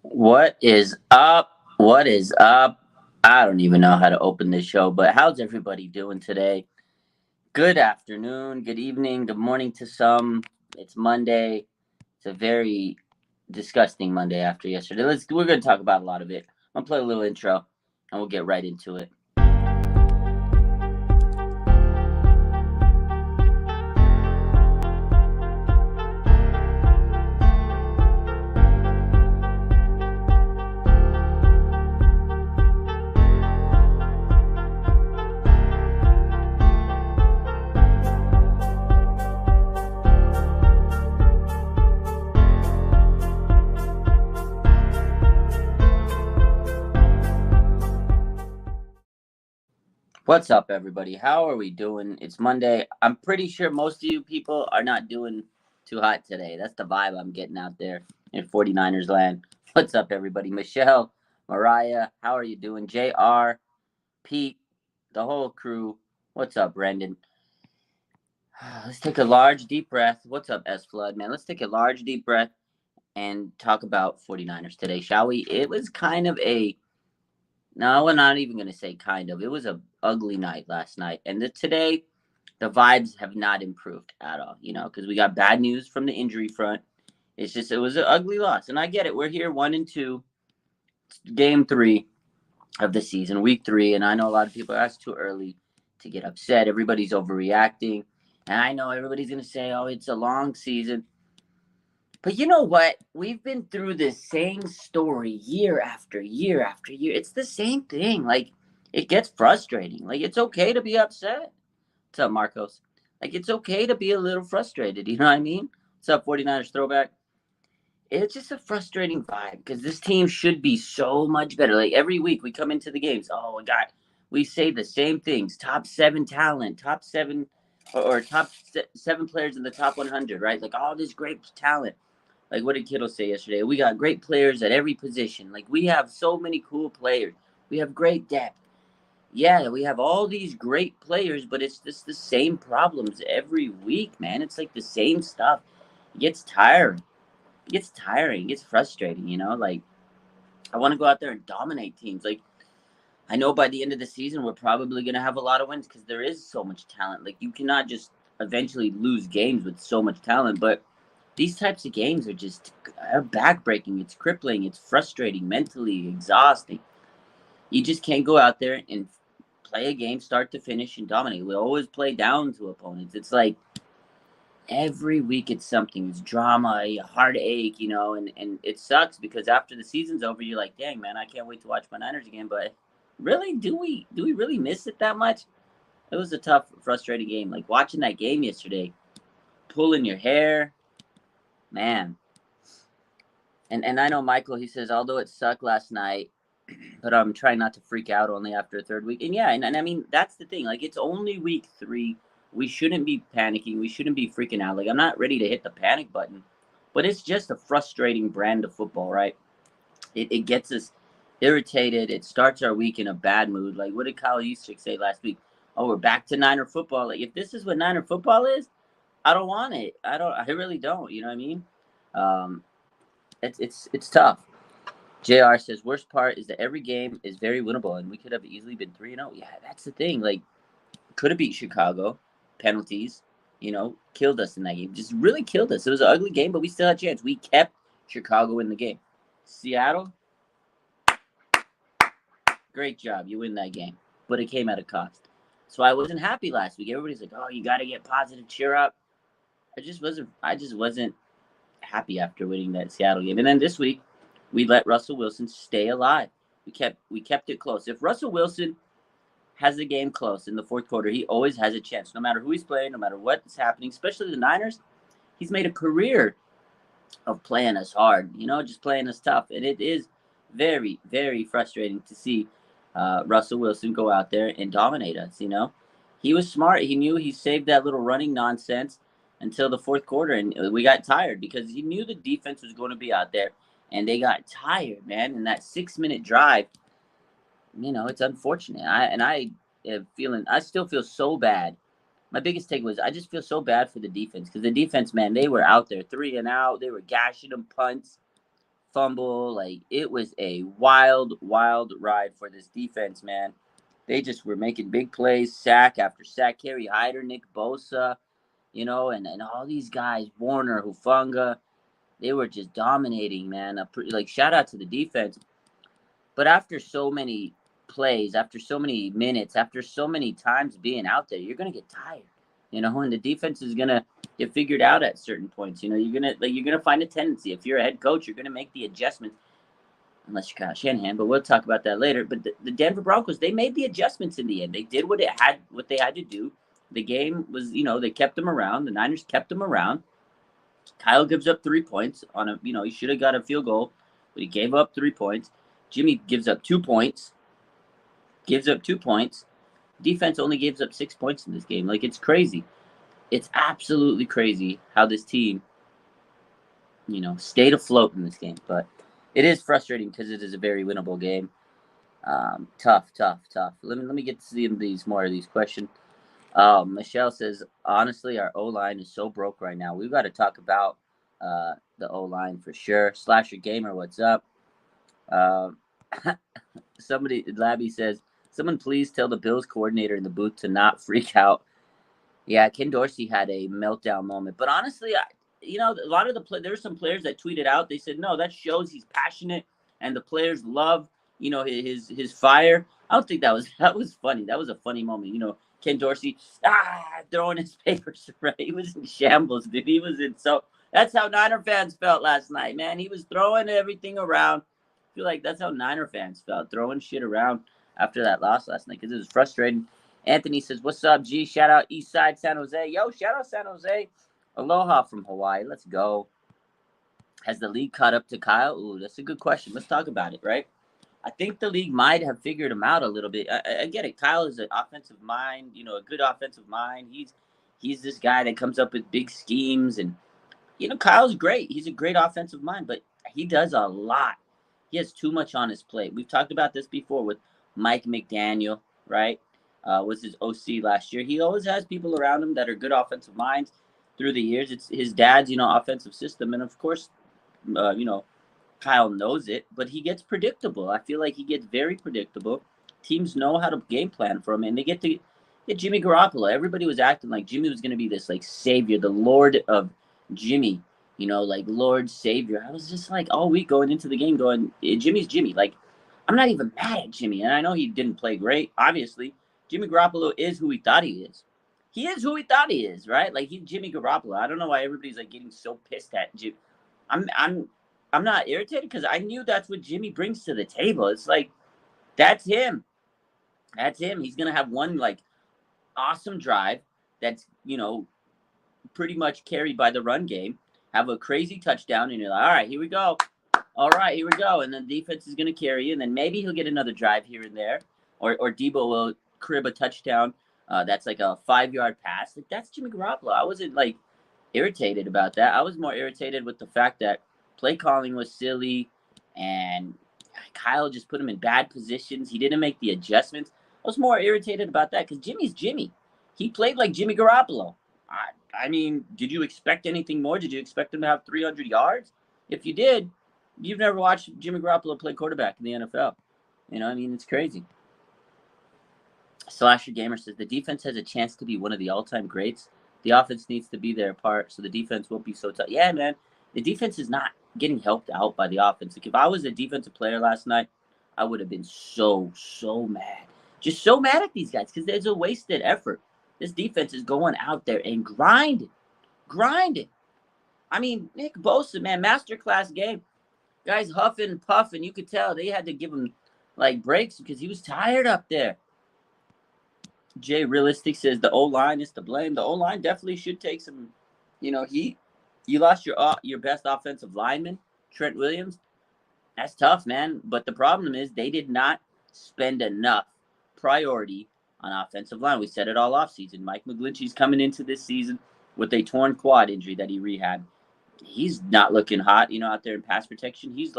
What is up? What is up? I don't even know how to open this show, but how's everybody doing today? Good afternoon, good evening, good morning to some. It's Monday. It's a very disgusting Monday after yesterday. We're gonna talk about a lot of it. I'm gonna play a little intro and we'll get right into it. What's up, everybody? How are we doing? It's Monday. I'm pretty sure most of you people are not doing too hot today. That's the vibe I'm getting out there in 49ers land. What's up, everybody? Michelle, Mariah, how are you doing? JR, Pete, the whole crew. What's up, Brendan? Let's take a large, deep breath. What's up, S Flood, man? Let's take a large, deep breath and talk about 49ers today, shall we? It was kind of a No, we're not even going to say kind of. It was a ugly night last night, and today the vibes have not improved at all. Because we got bad news from the injury front. It was an ugly loss, and I get it. We're here 1-2, game three of the season, week three, and I know a lot of people are too early to get upset. Everybody's overreacting, and I know everybody's going to say, "Oh, it's a long season." But you know what? We've been through this same story year after year after year. It's the same thing. Like, it gets frustrating. Like, it's okay to be upset. What's up, Marcos? Like, it's okay to be a little frustrated. You know what I mean? What's up, 49ers throwback? It's just a frustrating vibe because this team should be so much better. Like, every week we come into the games. Oh, we say the same things: top seven talent, top seven, or top seven players in the top 100, right? Like, all this great talent. Like, what did Kittle say yesterday? We got great players at every position. Like, we have so many cool players. We have great depth. Yeah, we have all these great players, but it's just the same problems every week, man. It's like the same stuff. It gets tiring. It gets tiring. It gets frustrating. Like, I want to go out there and dominate teams. Like, I know by the end of the season, we're probably going to have a lot of wins because there is so much talent. Like, you cannot just eventually lose games with so much talent, but these types of games are backbreaking. It's crippling. It's frustrating, mentally exhausting. You just can't go out there and play a game start to finish and dominate. We always play down to opponents. It's like every week it's something. It's drama, a heartache, and it sucks because after the season's over, you're like, dang, man, I can't wait to watch my Niners again. But really, do we really miss it that much? It was a tough, frustrating game. Like watching that game yesterday, pulling your hair, man. And I know Michael. He says, although it sucked last night, but I'm trying not to freak out only after a third week. And yeah, and I mean that's the thing. Like it's only week three. We shouldn't be panicking. We shouldn't be freaking out. Like I'm not ready to hit the panic button, but it's just a frustrating brand of football, right? It gets us irritated. It starts our week in a bad mood. Like what did Kyle Juszczyk say last week? Oh, we're back to Niner football. Like if this is what Niner football is, I don't want it. I don't. I really don't. You know what I mean? Um, it's tough. JR says worst part is that every game is very winnable, and we could have easily been 3-0. Yeah, that's the thing. Like, could have beat Chicago, penalties, killed us in that game. Just really killed us. It was an ugly game, but we still had a chance. We kept Chicago in the game. Seattle, great job. You win that game, but it came at a cost. So I wasn't happy last week. Everybody's like, "Oh, you got to get positive, cheer up." I just wasn't. I just wasn't happy after winning that Seattle game. And then this week, we let Russell Wilson stay alive. We kept it close. If Russell Wilson has the game close in the fourth quarter, he always has a chance. No matter who he's playing, no matter what's happening, especially the Niners, he's made a career of playing us hard, just playing us tough. And it is very, very frustrating to see Russell Wilson go out there and dominate us. He was smart. He knew he saved that little running nonsense until the fourth quarter, and we got tired because he knew the defense was going to be out there, and they got tired, man. And that 6-minute drive, it's unfortunate. I still feel so bad. My biggest take was I just feel so bad for the defense because the defense, man, they were out there 3 and out. They were gashing them punts, fumble. Like, it was a wild, wild ride for this defense, man. They just were making big plays, sack after sack. Kerry Hyder, Nick Bosa, and all these guys, Warner, Hufanga, they were just dominating, man. Shout out to the defense. But after so many plays, after so many minutes, after so many times being out there, you're gonna get tired, and the defense is gonna get figured out at certain points. You're gonna find a tendency. If you're a head coach, you're gonna make the adjustments, unless you're Kyle Shanahan. But we'll talk about that later. But the Denver Broncos, they made the adjustments in the end. They did what they had to do. The game was, they kept them around. The Niners kept them around. Kyle gives up 3 points on he should have got a field goal, but he gave up 3 points. Jimmy gives up 2 points. Defense only gives up 6 points in this game. Like, it's crazy. It's absolutely crazy how this team, stayed afloat in this game. But it is frustrating because it is a very winnable game. Tough. Let me get to see more of these questions. Michelle says, honestly, our O-line is so broke right now. We've got to talk about the O-line for sure. Slasher Gamer, what's up? Labby says, someone please tell the Bills coordinator in the booth to not freak out. Yeah, Ken Dorsey had a meltdown moment. But honestly, a lot of there were some players that tweeted out. They said, no, that shows he's passionate and the players love, his fire. I don't think that was funny. That was a funny moment. Ken Dorsey, throwing his papers, right? He was in shambles, dude. That's how Niner fans felt last night, man. He was throwing everything around. I feel like that's how Niner fans felt, throwing shit around after that loss last night because it was frustrating. Anthony says, what's up, G? Shout out Eastside San Jose. Yo, shout out San Jose. Aloha from Hawaii. Let's go. Has the league caught up to Kyle? Ooh, that's a good question. Let's talk about it, right? I think the league might have figured him out a little bit. I get it. Kyle is an offensive mind, a good offensive mind. He's this guy that comes up with big schemes. And, Kyle's great. He's a great offensive mind, but he does a lot. He has too much on his plate. We've talked about this before with Mike McDaniel, right? Was his OC last year. He always has people around him that are good offensive minds through the years. It's his dad's, offensive system. And, of course, Kyle knows it, but he gets predictable. I feel like he gets very predictable. Teams know how to game plan for him, and they get to get Jimmy Garoppolo. Everybody was acting like Jimmy was going to be this, savior, the Lord of Jimmy, Lord Savior. I was just all week going into the game going, Jimmy's Jimmy. I'm not even mad at Jimmy, and I know he didn't play great, obviously. Jimmy Garoppolo is who he thought he is. He is who he thought he is, right? He's Jimmy Garoppolo. I don't know why everybody's getting so pissed at Jimmy. I'm not irritated because I knew that's what Jimmy brings to the table. It's that's him. That's him. He's going to have one, awesome drive that's, pretty much carried by the run game, have a crazy touchdown, and you're like, all right, here we go. All right, here we go. And then the defense is going to carry you, and then maybe he'll get another drive here and there, or Debo will crib a touchdown that's a 5-yard pass. That's Jimmy Garoppolo. I wasn't, irritated about that. I was more irritated with the fact that play calling was silly, and Kyle just put him in bad positions. He didn't make the adjustments. I was more irritated about that because Jimmy's Jimmy. He played like Jimmy Garoppolo. I mean, did you expect anything more? Did you expect him to have 300 yards? If you did, you've never watched Jimmy Garoppolo play quarterback in the NFL. It's crazy. Slasher Gamer says, the defense has a chance to be one of the all-time greats. The offense needs to be their part, so the defense won't be so tough. Yeah, man. The defense is not getting helped out by the offense. If I was a defensive player last night, I would have been so mad. Just so mad at these guys because there's a wasted effort. This defense is going out there and grinding. I mean, Nick Bosa, man, masterclass game. Guys huffing and puffing. You could tell they had to give him, breaks because he was tired up there. Jay Realistic says the O-line is to blame. The O-line definitely should take some, heat. You lost your best offensive lineman, Trent Williams. That's tough, man. But the problem is they did not spend enough priority on offensive line. We said it all offseason. Mike McGlinchey's coming into this season with a torn quad injury that he rehabbed. He's not looking hot, out there in pass protection. He's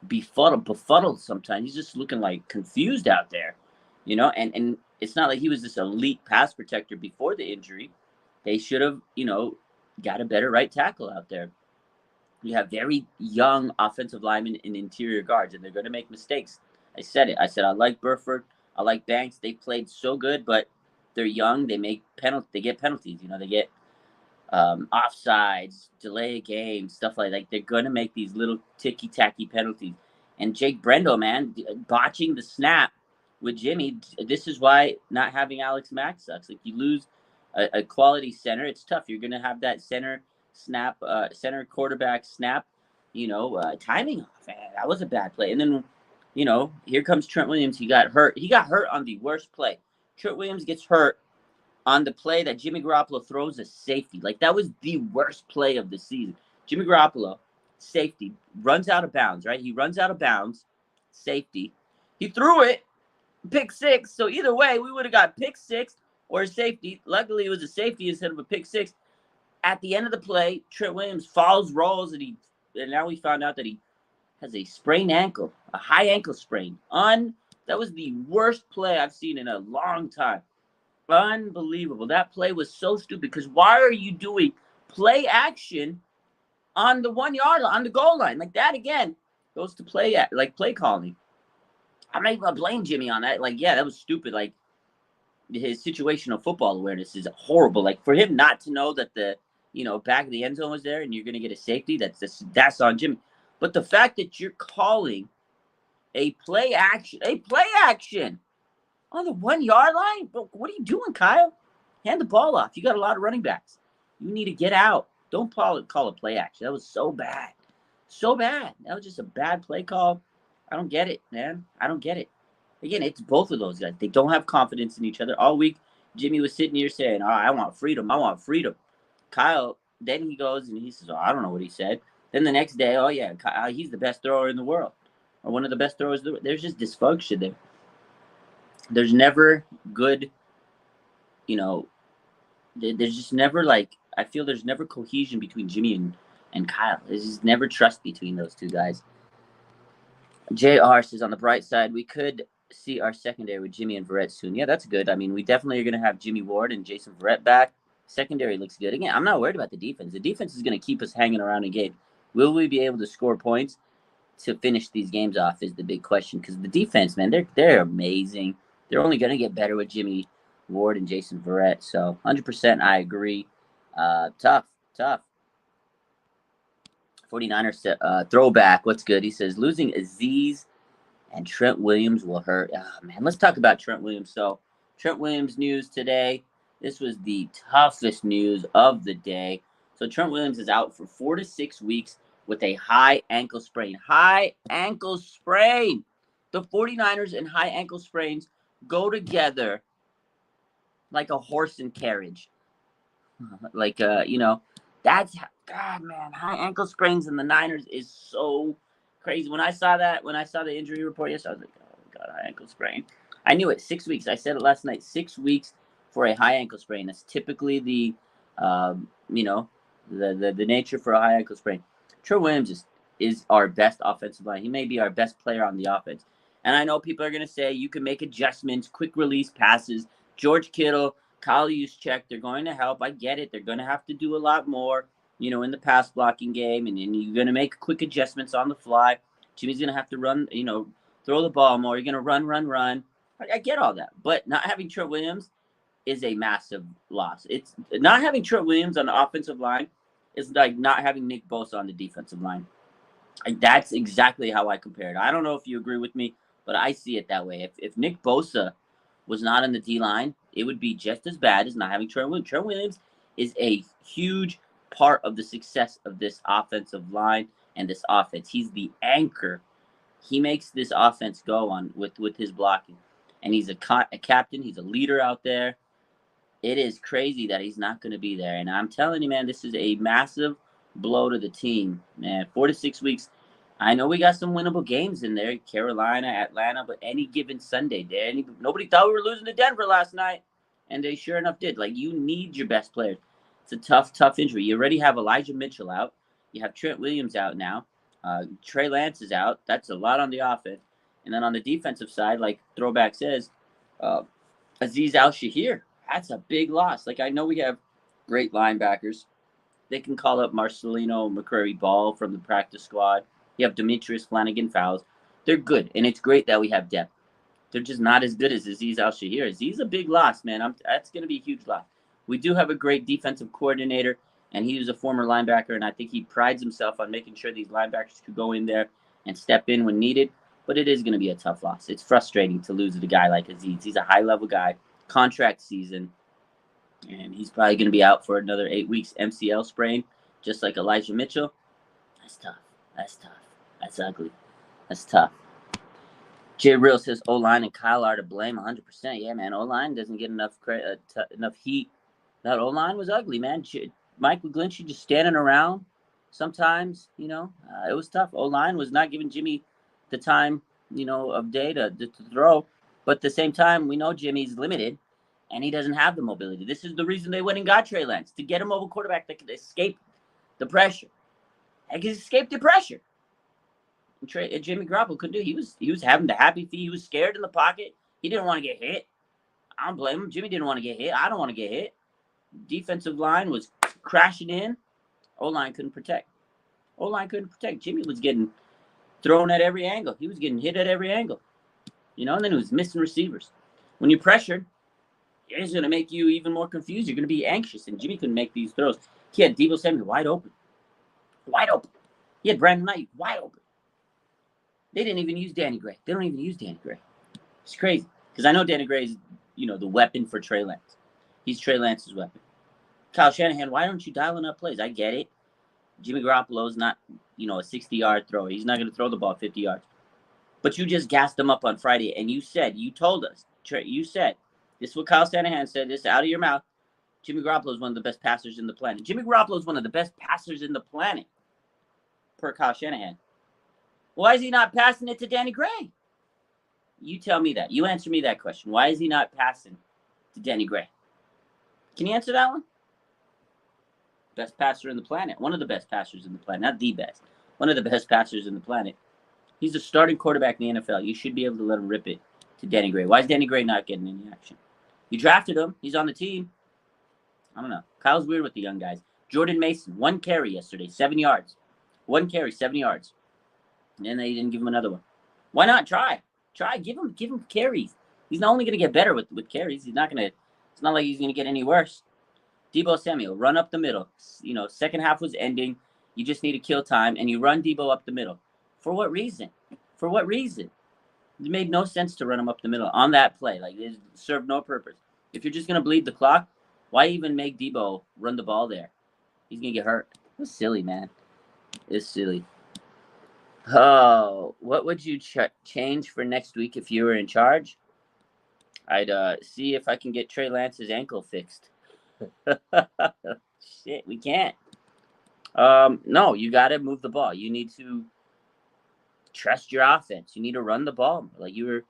befuddled sometimes. He's just looking confused out there, and it's not like he was this elite pass protector before the injury. They should have, got a better right tackle out there. You have very young offensive linemen and interior guards, and they're going to make mistakes. I said it. I said I like Burford. I like Banks. They played so good, but they're young. They make penalty. They get penalties. They get offsides, delay a game, stuff like that. They're going to make these little ticky-tacky penalties. And Jake Brendo, man, botching the snap with Jimmy, this is why not having Alex Mack sucks. Like, you lose a quality center. It's tough. You're going to have that center quarterback snap, timing off. Man, that was a bad play. And then, here comes Trent Williams. He got hurt. He got hurt on the worst play. Trent Williams gets hurt on the play that Jimmy Garoppolo throws a safety. Like, that was the worst play of the season. Jimmy Garoppolo, safety, runs out of bounds, right? He runs out of bounds, safety. He threw it, pick six. So either way, we would have got pick six or a safety. Luckily, it was a safety instead of a pick six. At the end of the play, Trent Williams falls, rolls, and now we found out that he has a sprained ankle, a high ankle sprain. That was the worst play I've seen in a long time. Unbelievable. That play was so stupid, because why are you doing play action on the 1 yard line, on the goal line? Like, that again goes to play calling. I'm not even gonna blame Jimmy on that. Like, yeah, that was stupid. Like, his situational football awareness is horrible. Like, for him not to know that the back of the end zone was there and you're gonna get a safety, that's on Jimmy. But the fact that you're calling a play action on the 1 yard line? But what are you doing, Kyle? Hand the ball off. You got a lot of running backs. You need to get out. Don't call it play action. That was so bad. So bad. That was just a bad play call. I don't get it, man. I don't get it. Again, it's both of those guys. They don't have confidence in each other. All week, Jimmy was sitting here saying, "Oh, I want freedom. I want freedom." Kyle, then he goes and he says, "Oh, I don't know what he said." Then the next day, "Oh, yeah, Kyle, he's the best thrower in the world, or one of the best throwers." There's just dysfunction there. There's never good, there's just never, I feel there's never cohesion between Jimmy and Kyle. There's just never trust between those two guys. JR says, on the bright side, we could see our secondary with Jimmy and Verrett soon. Yeah, that's good. I mean, we definitely are going to have Jimmy Ward and Jason Verrett back. Secondary looks good. Again, I'm not worried about the defense. The defense is going to keep us hanging around in game. Will we be able to score points to finish these games off is the big question, because the defense, man, they're amazing. They're only going to get better with Jimmy Ward and Jason Verrett. So 100% I agree. Tough. 49ers throwback. What's good? He says, losing Azeez and Trent Williams will hurt. Oh, man, let's talk about Trent Williams. So Trent Williams news today. This was the toughest news of the day. So Trent Williams is out for 4 to 6 weeks with a high ankle sprain. High ankle sprain. The 49ers and high ankle sprains go together like a horse and carriage. That's God, man. High ankle sprains in the Niners is so crazy. When I saw the injury report yesterday, I was like, oh God, high ankle sprain. I knew it. 6 weeks. I said it last night. 6 weeks for a high ankle sprain. That's typically the nature for a high ankle sprain. Trent Williams is our best offensive line. He may be our best player on the offense. And I know people are going to say you can make adjustments, quick release passes. George Kittle, Kyle Juszczyk, they're going to help. I get it. They're going to have to do a lot more, in the pass blocking game. And then you're going to make quick adjustments on the fly. Jimmy's going to have to run, throw the ball more. You're going to run. I get all that. But not having Trent Williams is a massive loss. It's not having Trent Williams on the offensive line is like not having Nick Bosa on the defensive line. That's exactly how I compare it. I don't know if you agree with me, but I see it that way. If Nick Bosa was not on the D-line, it would be just as bad as not having Trent Williams. Trent Williams is a huge part of the success of this offensive line and this offense. He's the anchor. He makes this offense go on with his blocking. And he's a captain. He's a leader out there. It is crazy that he's not going to be there. And I'm telling you, man, this is a massive blow to the team, man. 4 to 6 weeks. I know we got some winnable games in there, Carolina, Atlanta, but any given Sunday, nobody thought we were losing to Denver last night, and they sure enough did. Like, you need your best players. It's a tough injury. You already have Elijah Mitchell out. You have Trent Williams out now. Trey Lance is out. That's a lot on the offense. And then on the defensive side, like Throwback says, Azeez Al-Shahir. That's a big loss. Like, I know we have great linebackers. They can call up Marcelino McCurry Ball from the practice squad. You have Demetrius Flanagan Fowles. They're good, and it's great that we have depth. They're just not as good as Aziz Al-Shahir. Aziz a big loss, man. That's going to be a huge loss. We do have a great defensive coordinator, and he was a former linebacker, and I think he prides himself on making sure these linebackers could go in there and step in when needed. But it is going to be a tough loss. It's frustrating to lose to a guy like Aziz. He's a high-level guy, contract season, and he's probably going to be out for another 8 weeks, MCL sprain, just like Elijah Mitchell. That's tough. That's tough. That's ugly. That's tough. Jay Real says O-line and Kyle are to blame 100%. Yeah, man, O-line doesn't get enough credit, enough heat. That O-line was ugly, man. Mike McGlinchey just standing around sometimes, it was tough. O-line was not giving Jimmy the time, of day to throw. But at the same time, we know Jimmy's limited, and he doesn't have the mobility. This is the reason they went and got Trey Lance, to get a mobile quarterback that could escape the pressure. And could escape the pressure. Jimmy Garoppolo couldn't do it. He was having the happy feet. He was scared in the pocket. He didn't want to get hit. I don't blame him. Jimmy didn't want to get hit. I don't want to get hit. Defensive line was crashing in. O-line couldn't protect. Jimmy was getting thrown at every angle. He was getting hit at every angle. And then he was missing receivers. When you're pressured, it's going to make you even more confused. You're going to be anxious, and Jimmy couldn't make these throws. He had Deebo Samuel wide open. He had Brandon Knight wide open. They didn't even use Danny Gray. They don't even use Danny Gray. It's crazy. Because I know Danny Gray is, the weapon for Trey Lance. He's Trey Lance's weapon. Kyle Shanahan, why aren't you dialing up plays? I get it. Jimmy Garoppolo's not, a 60-yard thrower. He's not going to throw the ball 50 yards. But you just gassed him up on Friday, and you told us, you said, this is what Kyle Shanahan said, this out of your mouth, Jimmy Garoppolo is one of the best passers in the planet. Jimmy Garoppolo is one of the best passers in the planet, per Kyle Shanahan. Why is he not passing it to Danny Gray? You tell me that. You answer me that question. Why is he not passing to Danny Gray? Can you answer that one? Best passer in the planet. One of the best passers in the planet. Not the best. One of the best passers in the planet. He's a starting quarterback in the NFL. You should be able to let him rip it to Danny Gray. Why is Danny Gray not getting any action? You drafted him. He's on the team. I don't know. Kyle's weird with the young guys. Jordan Mason, 1 carry yesterday, 7 yards. 1 carry, 7 yards. And then they didn't give him another one. Why not try? Give him carries. He's not only going to get better with carries. It's not like he's going to get any worse. Deebo Samuel, run up the middle. Second half was ending. You just need to kill time, and you run Deebo up the middle. For what reason? It made no sense to run him up the middle on that play. Like, it served no purpose. If you're just going to bleed the clock, why even make Deebo run the ball there? He's going to get hurt. It's silly, man. It's silly. Oh, what would you change for next week if you were in charge? I'd see if I can get Trey Lance's ankle fixed. Shit, we can't. No, you got to move the ball. You need to trust your offense. You need to run the ball. Like, you were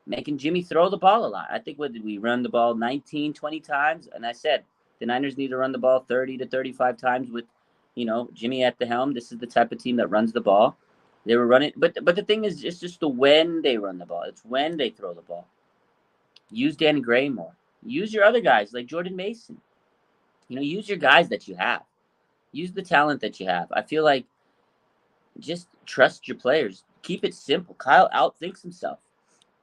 making Jimmy throw the ball a lot. I think, what did we run the ball 19, 20 times? And I said the Niners need to run the ball 30 to 35 times with, Jimmy at the helm. This is the type of team that runs the ball. They were running, but the thing is, it's just the when they run the ball. It's when they throw the ball. Use Danny Gray more. Use your other guys like Jordan Mason. Use your guys that you have. Use the talent that you have. I feel like just trust your players. Keep it simple. Kyle outthinks himself,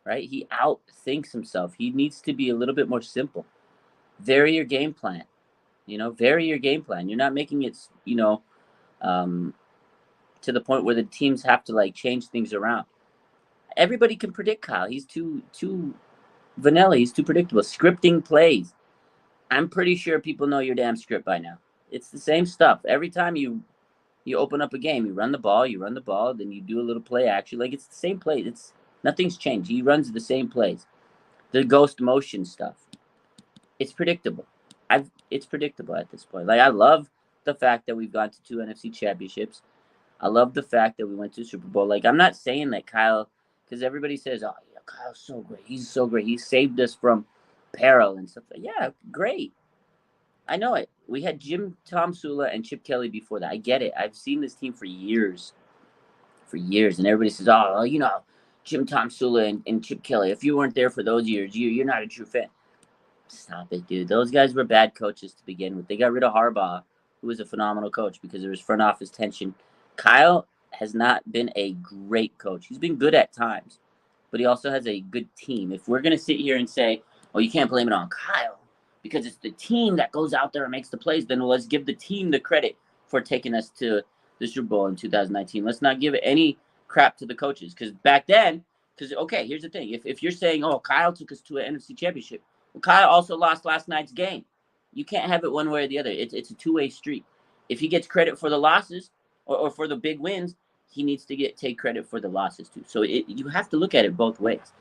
right? He outthinks himself. He needs to be a little bit more simple. Vary your game plan. Vary your game plan. You're not making it, to the point where the teams have to change things around. Everybody can predict Kyle. He's too vanilla. He's too predictable. Scripting plays. I'm pretty sure people know your damn script by now. It's the same stuff. Every time you open up a game, you run the ball, then you do a little play action. It's the same play. Nothing's changed. He runs the same plays. The ghost motion stuff. It's predictable. It's predictable at this point. I love the fact that we've gone to 2 NFC championships. I love the fact that we went to the Super Bowl. I'm not saying that Kyle, because everybody says, oh, yeah, Kyle's so great. He's so great. He saved us from peril and stuff. Yeah, great. I know it. We had Jim Tom Sula and Chip Kelly before that. I get it. I've seen this team for years. And everybody says, oh, Jim Tom Sula and Chip Kelly. If you weren't there for those years, you're not a true fan. Stop it, dude. Those guys were bad coaches to begin with. They got rid of Harbaugh who is a phenomenal coach because there was front office tension. Kyle has not been a great coach. He's been good at times, but he also has a good team. If we're going to sit here and say, oh, you can't blame it on Kyle because it's the team that goes out there and makes the plays, then let's give the team the credit for taking us to the Super Bowl in 2019. Let's not give any crap to the coaches because back then, okay, here's the thing. If you're saying, oh, Kyle took us to an NFC championship, well, Kyle also lost last night's game. You can't have it one way or the other. It's a two-way street. If he gets credit for the losses or for the big wins, he needs to take credit for the losses too. So you have to look at it both ways.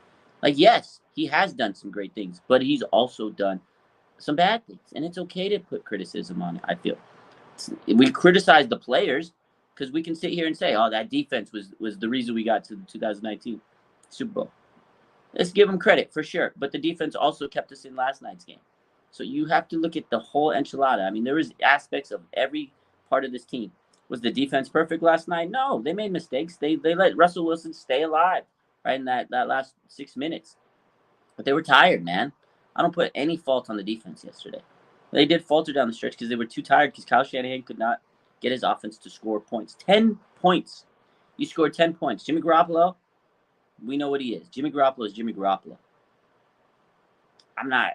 Like, yes, he has done some great things, but he's also done some bad things. And it's okay to put criticism on it, I feel. We criticize the players because we can sit here and say, oh, that defense was the reason we got to the 2019 Super Bowl. Let's give them credit for sure. But the defense also kept us in last night's game. So you have to look at the whole enchilada. I mean, there was aspects of every part of this team. Was the defense perfect last night? No, they made mistakes. They let Russell Wilson stay alive right in that last 6 minutes. But they were tired, man. I don't put any fault on the defense yesterday. They did falter down the stretch because they were too tired because Kyle Shanahan could not get his offense to score points. 10 points. You scored 10 points. Jimmy Garoppolo, we know what he is. Jimmy Garoppolo is Jimmy Garoppolo. I'm not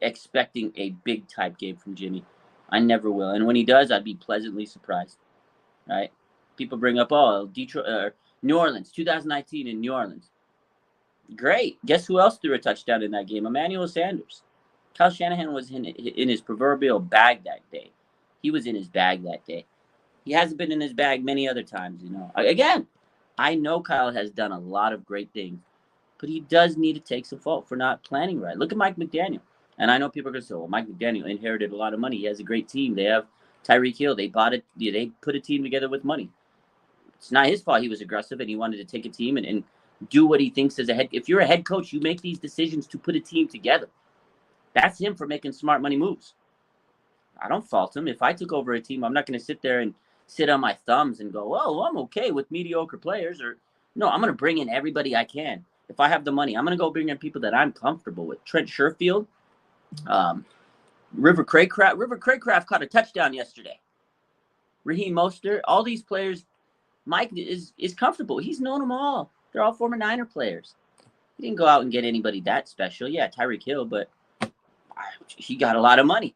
expecting a big type game from Jimmy. I never will. And when he does, I'd be pleasantly surprised. Right? People bring up, oh, Detroit, New Orleans, 2019 in New Orleans. Great. Guess who else threw a touchdown in that game? Emmanuel Sanders. Kyle Shanahan was in his proverbial bag that day. He was in his bag that day. He hasn't been in his bag many other times, you know. Again, I know Kyle has done a lot of great things, but he does need to take some fault for not planning right. Look at Mike McDaniel. And I know people are going to say, well, Mike McDaniel inherited a lot of money. He has a great team. They have Tyreek Hill. They bought it. They put a team together with money. It's not his fault he was aggressive and he wanted to take a team and do what he thinks as a head. If you're a head coach, you make these decisions to put a team together. That's him for making smart money moves. I don't fault him. If I took over a team, I'm not going to sit there and sit on my thumbs and go, oh, I'm okay with mediocre players. Or no, I'm going to bring in everybody I can. If I have the money, I'm going to go bring in people that I'm comfortable with. Trent Sherfield, River Craycraft caught a touchdown yesterday. Raheem Mostert, all these players, Mike is comfortable. He's known them all. They're all former Niner players. He didn't go out and get anybody that special. Yeah, Tyreek Hill, but he got a lot of money.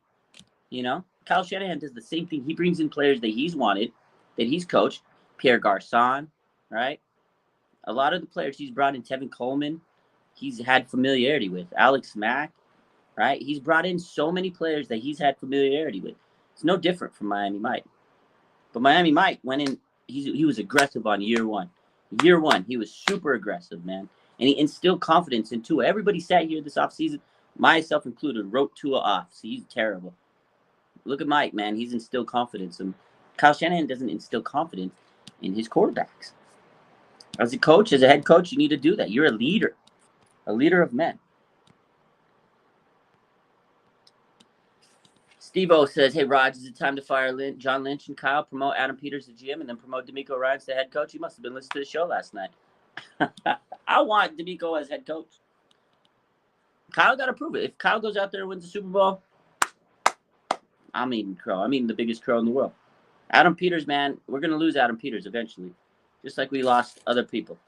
You know, Kyle Shanahan does the same thing. He brings in players that he's wanted, that he's coached. Pierre Garçon, right? A lot of the players he's brought in, Tevin Coleman, he's had familiarity with. Alex Mack, right? He's brought in so many players that he's had familiarity with. It's no different from Miami Mike. But Miami Mike went in, he was aggressive on year one. Year one, he was super aggressive, man. And he instilled confidence in Tua. Everybody sat here this offseason, myself included, wrote Tua off. So he's terrible. Look at Mike, man. He's instilled confidence. And Kyle Shanahan doesn't instill confidence in his quarterbacks. As a coach, as a head coach, you need to do that. You're a leader of men. Steve-O says, hey, Raj, is it time to fire John Lynch and Kyle, promote Adam Peters to GM, and then promote D'Amico Ryans to head coach? You must have been listening to the show last night. I want D'Amico as head coach. Kyle got to prove it. If Kyle goes out there and wins the Super Bowl, I'm eating crow. I'm eating the biggest crow in the world. Adam Peters, man, we're going to lose Adam Peters eventually, just like we lost other people.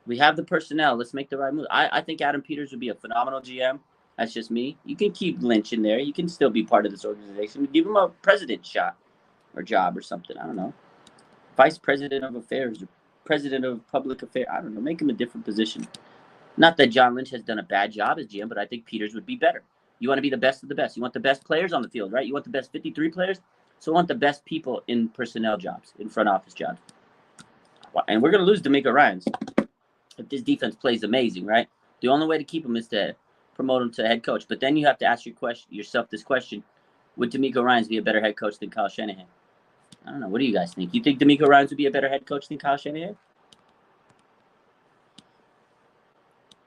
We have the personnel. Let's make the right move. I think Adam Peters would be a phenomenal GM. That's just me. You can keep Lynch in there. You can still be part of this organization. Give him a president shot or job or something. I don't know. Vice president of affairs or president of public affairs. I don't know. Make him a different position. Not that John Lynch has done a bad job as GM, but I think Peters would be better. You want to be the best of the best. You want the best players on the field, right? You want the best 53 players. So you want the best people in personnel jobs, in front office jobs. And we're going to lose D'Amico Ryans if this defense plays amazing, right? The only way to keep him is to promote him to head coach. But then you have to ask yourself this question. Would D'Amico Ryans be a better head coach than Kyle Shanahan? I don't know. What do you guys think? You think D'Amico Ryans would be a better head coach than Kyle Shanahan?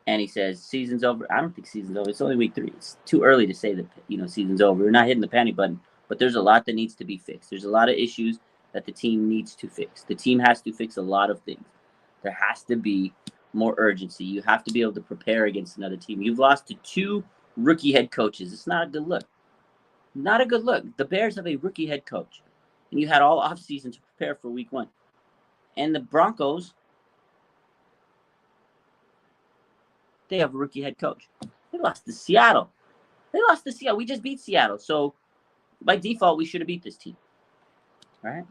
And he says, season's over. I don't think season's over. It's only week 3. It's too early to say that, season's over. We're not hitting the panic button. But there's a lot that needs to be fixed. There's a lot of issues that the team needs to fix. The team has to fix a lot of things. There has to be more urgency. You have to be able to prepare against another team. You've lost to 2 rookie head coaches. It's not a good look. Not a good look. The Bears have a rookie head coach, and you had all offseason to prepare for week 1. And the Broncos, they have a rookie head coach. They lost to Seattle. We just beat Seattle. So, by default, we should have beat this team. All right?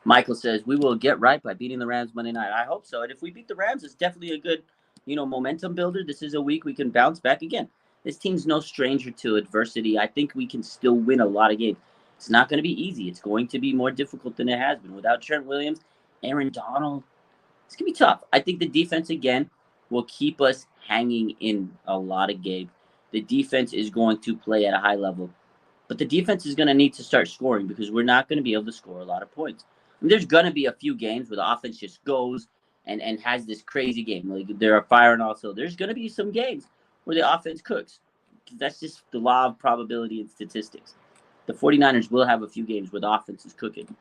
Michael says, we will get right by beating the Rams Monday night. I hope so. And if we beat the Rams, it's definitely a good, momentum builder. This is a week we can bounce back again. This team's no stranger to adversity. I think we can still win a lot of games. It's not going to be easy. It's going to be more difficult than it has been. Without Trent Williams, Aaron Donald, it's going to be tough. I think the defense, again, will keep us hanging in a lot of games. The defense is going to play at a high level. But the defense is going to need to start scoring because we're not going to be able to score a lot of points. There's going to be a few games where the offense just goes and has this crazy game. Like they're firing also. There's going to be some games where the offense cooks. That's just the law of probability and statistics. The 49ers will have a few games where the offense is cooking.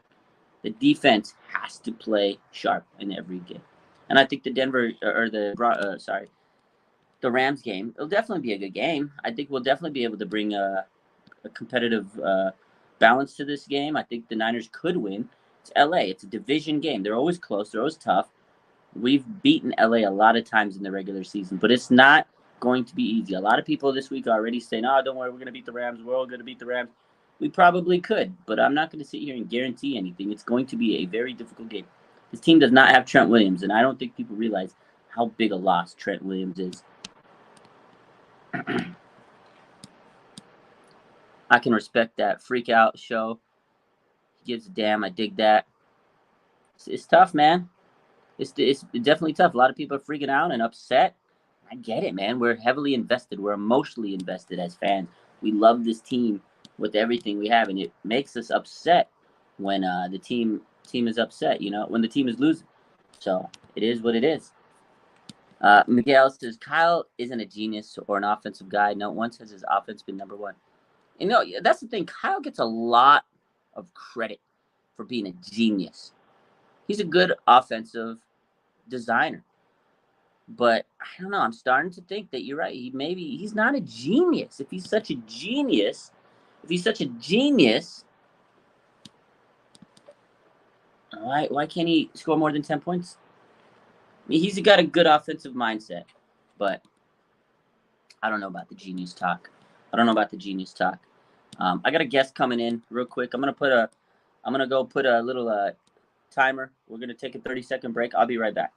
The defense has to play sharp in every game. And I think the the Rams game, it'll definitely be a good game. I think we'll definitely be able to bring a competitive balance to this game. I think the Niners could win. It's LA. It's a division game. They're always close. They're always tough. We've beaten LA a lot of times in the regular season, but it's not going to be easy. A lot of people this week are already saying, oh, don't worry, we're going to beat the Rams. We're all going to beat the Rams. We probably could, but I'm not going to sit here and guarantee anything. It's going to be a very difficult game. This team does not have Trent Williams, and I don't think people realize how big a loss Trent Williams is. I can respect that freak out show. He gives a damn. I dig that. It's tough, man. It's definitely tough. A lot of people are freaking out and upset. I get it, man. We're heavily invested. We're emotionally invested as fans. We love this team with everything we have, and it makes us upset when the team is upset, when the team is losing. So it is what it is. Miguel says, Kyle isn't a genius or an offensive guy. No one has his offense been number one. That's the thing. Kyle gets a lot of credit for being a genius. He's a good offensive designer. But I don't know. I'm starting to think that you're right. He's not a genius. If he's such a genius, why can't he score more than 10 points? I mean, he's got a good offensive mindset, but I don't know about the genius talk. I got a guest coming in real quick. I'm gonna go put a little timer. We're gonna take a 30-second break. I'll be right back.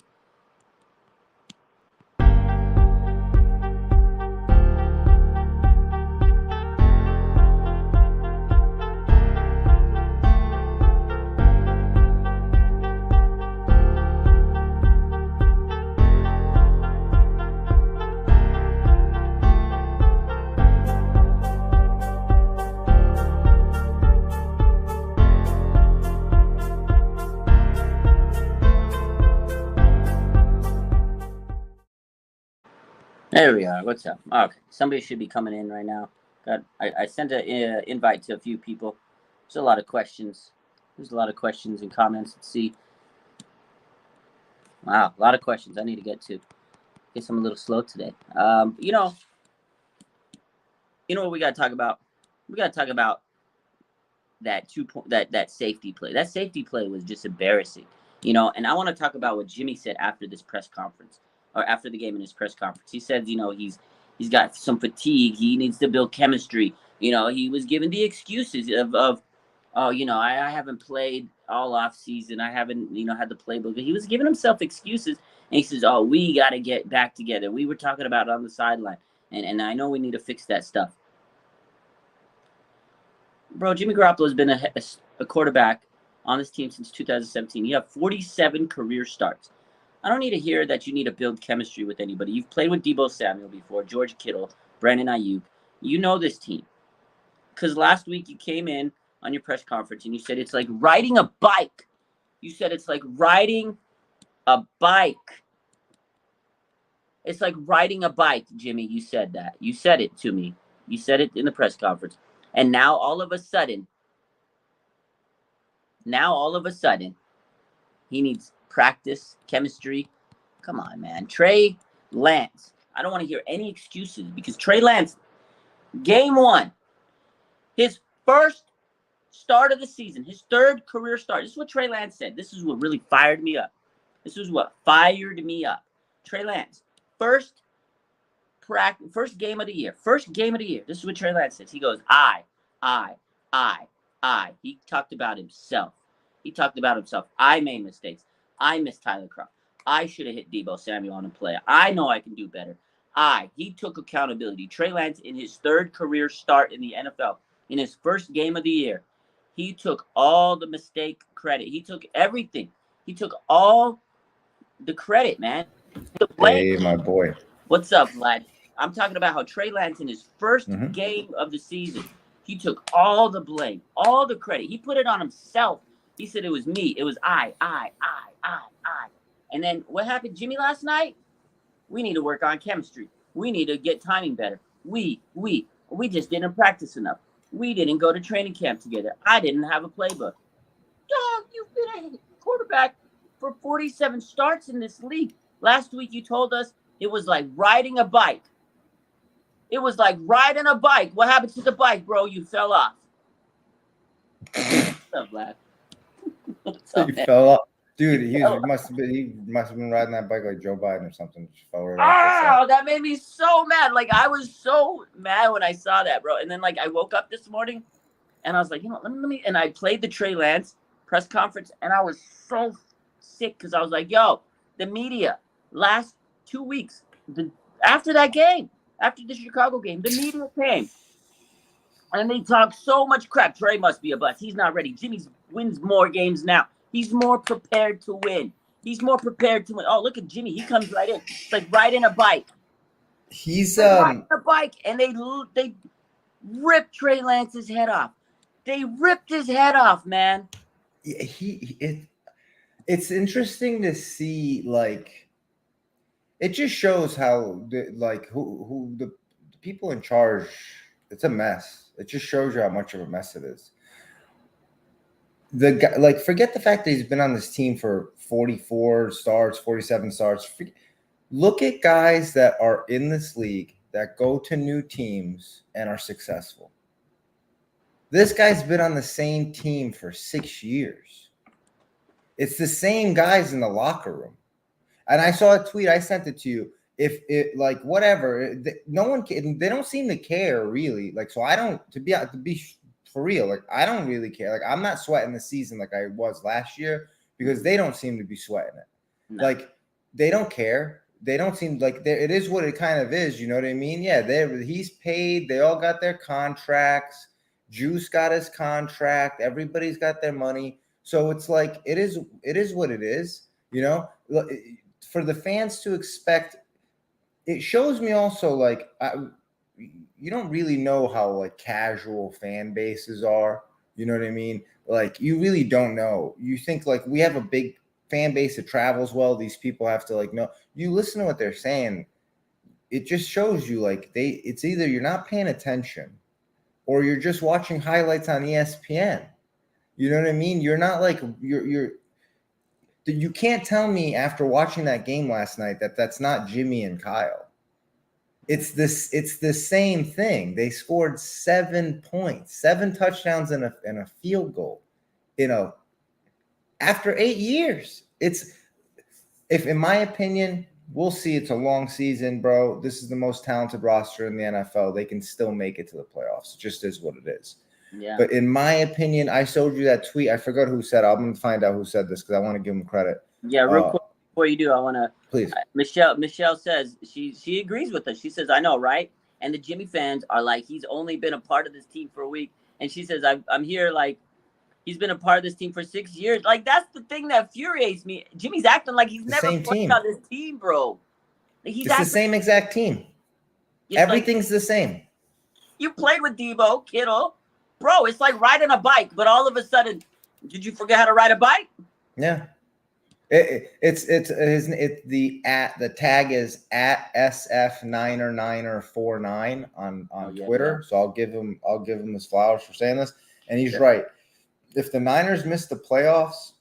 There we are. What's up? Okay, somebody should be coming in right now. I sent an invite to a few people. There's a lot of questions. And comments. Let's see. Wow, a lot of questions I need to get to. Guess I'm a little slow today. What we got to talk about? We got to talk about that that safety play. That safety play was just embarrassing. And I want to talk about what Jimmy said after this press conference. Or after the game in his press conference. He said, he's got some fatigue. He needs to build chemistry. He was given the excuses of I haven't played all off season. I haven't, had the playbook. He was giving himself excuses. And he says, we got to get back together. We were talking about it on the sideline. And I know we need to fix that stuff. Bro, Jimmy Garoppolo has been a quarterback on this team since 2017. You have 47 career starts. I don't need to hear that you need to build chemistry with anybody. You've played with Deebo Samuel before, George Kittle, Brandon Ayuk. You know this team. Because last week you came in on your press conference and you said it's like riding a bike. It's like riding a bike, Jimmy. You said that. You said it to me. You said it in the press conference. And now all of a sudden, he needs practice, chemistry. Come on, man. Trey Lance. I don't want to hear any excuses because Trey Lance, game one, His first start of the season, his third career start. This is what Trey Lance said. This is what really fired me up. This is what fired me up. Trey Lance, first game of the year. First game of the year. This is what Trey Lance says. He goes, I. He talked about himself. I made mistakes. I missed Tyler Kroft. I should have hit Deebo Samuel on a play. I know I can do better. He took accountability. Trey Lance, in his third career start in the NFL, in his first game of the year, he took all the mistake credit. He took everything. He took all the credit, man. Hey, my boy. What's up, lad? I'm talking about how Trey Lance, in his first game of the season, he took all the blame, all the credit. He put it on himself. He said it was me. It was I. And then what happened, Jimmy, last night? We need to work on chemistry. We need to get timing better. We just didn't practice enough. We didn't go to training camp together. I didn't have a playbook. Dog, you've been a quarterback for 47 starts in this league. Last week you told us it was like riding a bike. What happened to the bike, bro? You fell off. What's up, lad? You fell off. Dude, he must have been riding that bike like Joe Biden or something. Just fell right off. That made me so mad. Like, I was so mad when I saw that, bro. And then, like, I woke up this morning and I was like, let me. And I played the Trey Lance press conference, and I was so sick because I was like, yo, the media last 2 weeks, after that game, after the Chicago game, the media came and they talked so much crap. Trey must be a bust. He's not ready. Jimmy wins more games now. He's more prepared to win. Oh, look at Jimmy. He comes right in. It's like riding a bike. He's riding a bike, and they ripped Trey Lance's head off. They ripped his head off, man. It's interesting to see, like, it just shows how who the people in charge. It's a mess. It just shows you how much of a mess it is. The guy, like, forget the fact that he's been on this team for 44 starts, 47 starts. Look at guys that are in this league that go to new teams and are successful. This guy's been on the same team for 6 years. It's the same guys in the locker room. And I saw a tweet. I sent it to you. If it, like, whatever, no one can, they don't seem to care really. Like, so I don't, to be for real, like, I don't really care. Like, I'm not sweating the season like I was last year because they don't seem to be sweating it. No. Like, they don't care. They don't seem like it is what it kind of is. You know what I mean? Yeah, he's paid. They all got their contracts. Juice got his contract. Everybody's got their money. So it's like, it is what it is. You know, for the fans to expect, it shows me also, like, you don't really know how, like, casual fan bases are. You know what I mean? Like, you really don't know. You think, like, we have a big fan base that travels well. These people have to, like, know. You listen to what they're saying. It just shows you, like, it's either you're not paying attention or you're just watching highlights on ESPN. You know what I mean? You're not, like, you can't tell me after watching that game last night that that's not Jimmy and Kyle. It's the same thing. They scored 7 points, 7 touchdowns and a field goal, after 8 years. In my opinion, we'll see. It's a long season, bro. This is the most talented roster in the NFL. They can still make it to the playoffs. It just is what it is. Yeah. But in my opinion, I showed you that tweet. I forgot who said it. I'm going to find out who said this because I want to give him credit. Yeah, real quick before you do, I want to. Please. Michelle says she agrees with us. She says, I know, right? And the Jimmy fans are like, he's only been a part of this team for a week. And she says, I'm here, like, he's been a part of this team for 6 years. Like, that's the thing that infuriates me. Jimmy's acting like he's never played on this team, bro. Like, it's the same exact team. Everything's the same. You played with Deebo, Kittle. Bro, it's like riding a bike, but all of a sudden, did you forget how to ride a bike? Yeah. The tag is at SF9er9er49 on Twitter. Yeah. So I'll give him his flowers for saying this. And he's right. If the Niners miss the playoffs,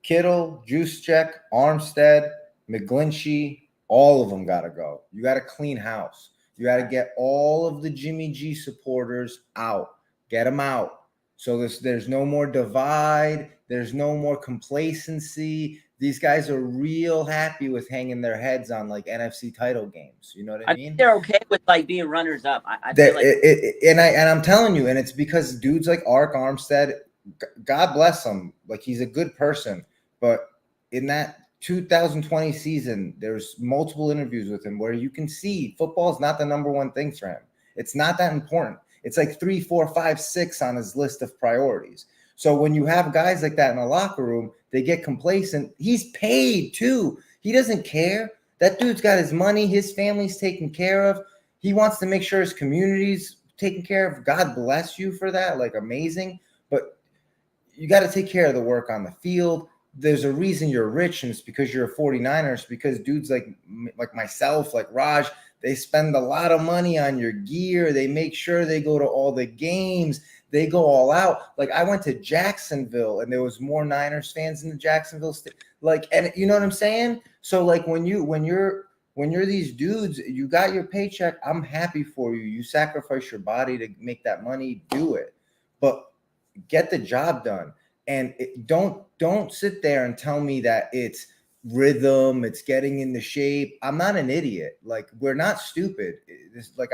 Kittle, Juszczyk, Armstead, McGlinchey, all of them got to go. You got to clean house. You got to get all of the Jimmy G supporters out. Get them out. So there's no more divide. There's no more complacency. These guys are real happy with hanging their heads on like NFC title games. You know what I mean? Think they're okay with like being runners up. I feel like and I'm telling you, and it's because dudes like Ark Armstead, God bless him, like he's a good person, but in that 2020 season, there's multiple interviews with him where you can see football is not the number one thing for him. It's not that important. It's like 3, 4, 5, 6 on his list of priorities. So when you have guys like that in the locker room, they get complacent. He's paid too. He doesn't care. That dude's got his money. His family's taken care of. He wants to make sure his community's taken care of. God bless you for that. Like, amazing. But you got to take care of the work on the field. There's a reason you're rich, and it's because you're a 49ers, because dudes like myself, like Raj, they spend a lot of money on your gear. They make sure they go to all the games. They go all out. Like, I went to Jacksonville, and there was more Niners fans in the Jacksonville state. Like, and you know what I'm saying? So like when you're these dudes, you got your paycheck. I'm happy for you. You sacrifice your body to make that money. Do it, but get the job done. And don't sit there and tell me that it's rhythm, it's getting into shape. I'm not an idiot. Like, we're not stupid. It's like,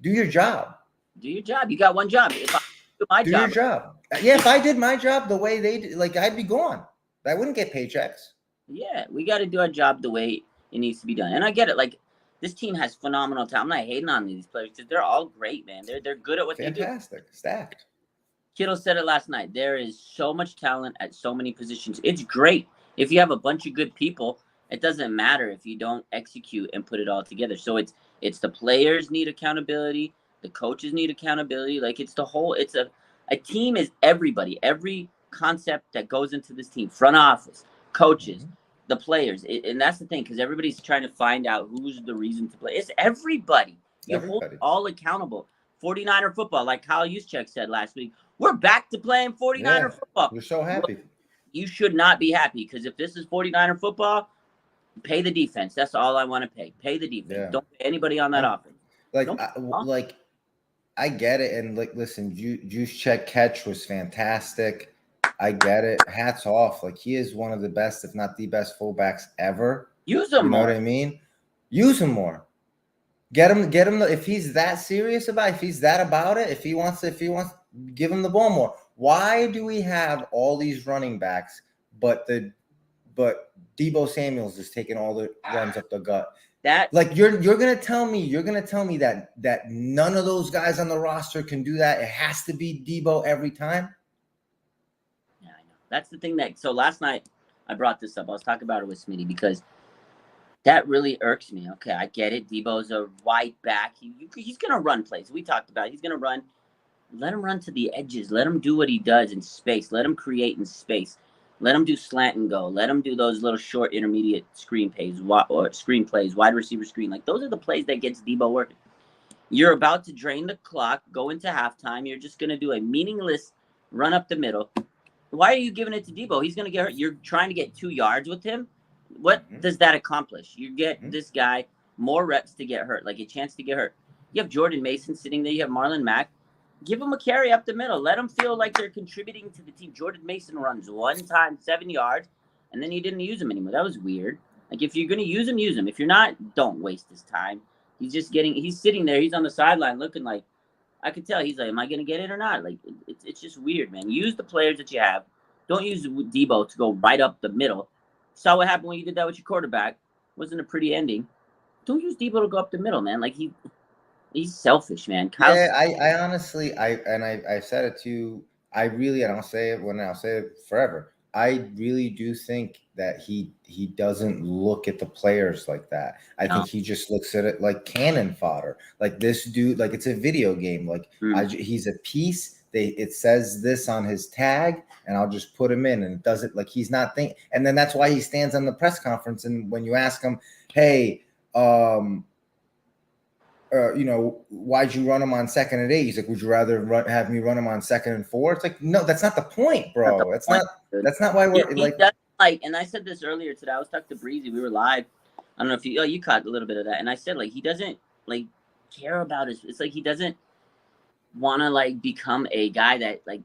do your job. Do your job. You got one job. If I do my do job, your job. Yeah, if I did my job the way they did, like, I'd be gone. I wouldn't get paychecks. Yeah, we got to do our job the way it needs to be done. And I get it. Like, this team has phenomenal talent. I'm not hating on these players because they're all great, man. They're good at what they do. Fantastic. Stacked. Kittle said it last night. There is so much talent at so many positions. It's great. If you have a bunch of good people, it doesn't matter if you don't execute and put it all together. So it's the players need accountability. The coaches need accountability. Like, it's the whole, it's a team is everybody, every concept that goes into this team, front office, coaches, the players. And that's the thing, because everybody's trying to find out who's the reason to play. It's everybody. You hold all accountable. 49er football, like Kyle Juszczyk said last week, we're back to playing 49er football. You're so happy. Well, you should not be happy, because if this is 49er football, pay the defense. That's all I want to pay. Pay the defense. Yeah. Don't pay anybody on that offense. Like, I get it. And like, listen, Juszczyk catch was fantastic. I get it. Hats off. Like, he is one of the best, if not the best fullbacks ever. Use him more. You know what I mean? Use him more. Get him. If he's that serious about it, if he's that about it, if he wants, give him the ball more. Why do we have all these running backs, but Deebo Samuels is taking all the runs up the gut? That, like, you're gonna tell me that none of those guys on the roster can do that? It has to be Deebo every time. Yeah, I know. That's the thing so last night I brought this up. I was talking about it with Smitty because that really irks me. Okay, I get it. Deebo's a wide back. He's gonna run plays. We talked about it. He's gonna run. Let him run to the edges. Let him do what he does in space. Let him create in space. Let him do slant and go. Let him do those little short intermediate screen plays, wide receiver screen. Like, those are the plays that gets Deebo working. You're about to drain the clock, go into halftime. You're just going to do a meaningless run up the middle. Why are you giving it to Deebo? He's going to get hurt. You're trying to get 2 yards with him. What does that accomplish? You get this guy more reps to get hurt, like a chance to get hurt. You have Jordan Mason sitting there. You have Marlon Mack. Give them a carry up the middle. Let them feel like they're contributing to the team. Jordan Mason runs one time, 7 yards, and then you didn't use him anymore. That was weird. Like, if you're going to use him, use him. If you're not, don't waste his time. He's sitting there. He's on the sideline looking like, I could tell. He's like, am I going to get it or not? Like, it's just weird, man. Use the players that you have. Don't use Deebo to go right up the middle. Saw what happened when you did that with your quarterback. Wasn't a pretty ending. Don't use Deebo to go up the middle, man. Like, he's selfish, man. I honestly, I've said it too. And I'll say it forever. I really do think that he doesn't look at the players like that. I think he just looks at it like cannon fodder. Like, this dude, like, it's a video game. Like, he's a piece. It says this on his tag, and I'll just put him in, and it doesn't, like, he's not thinking. And then that's why he stands on the press conference, and when you ask him, hey, why'd you run him on 2nd and 8? He's like, would you rather have me run him on 2nd and 4? It's like, no, that's not the point, bro. That's not why we're like, and I said this earlier today. I was talking to Breezy. We were live. I don't know if you caught a little bit of that. And I said, like, he doesn't, like, care about it's like he doesn't want to like become a guy that like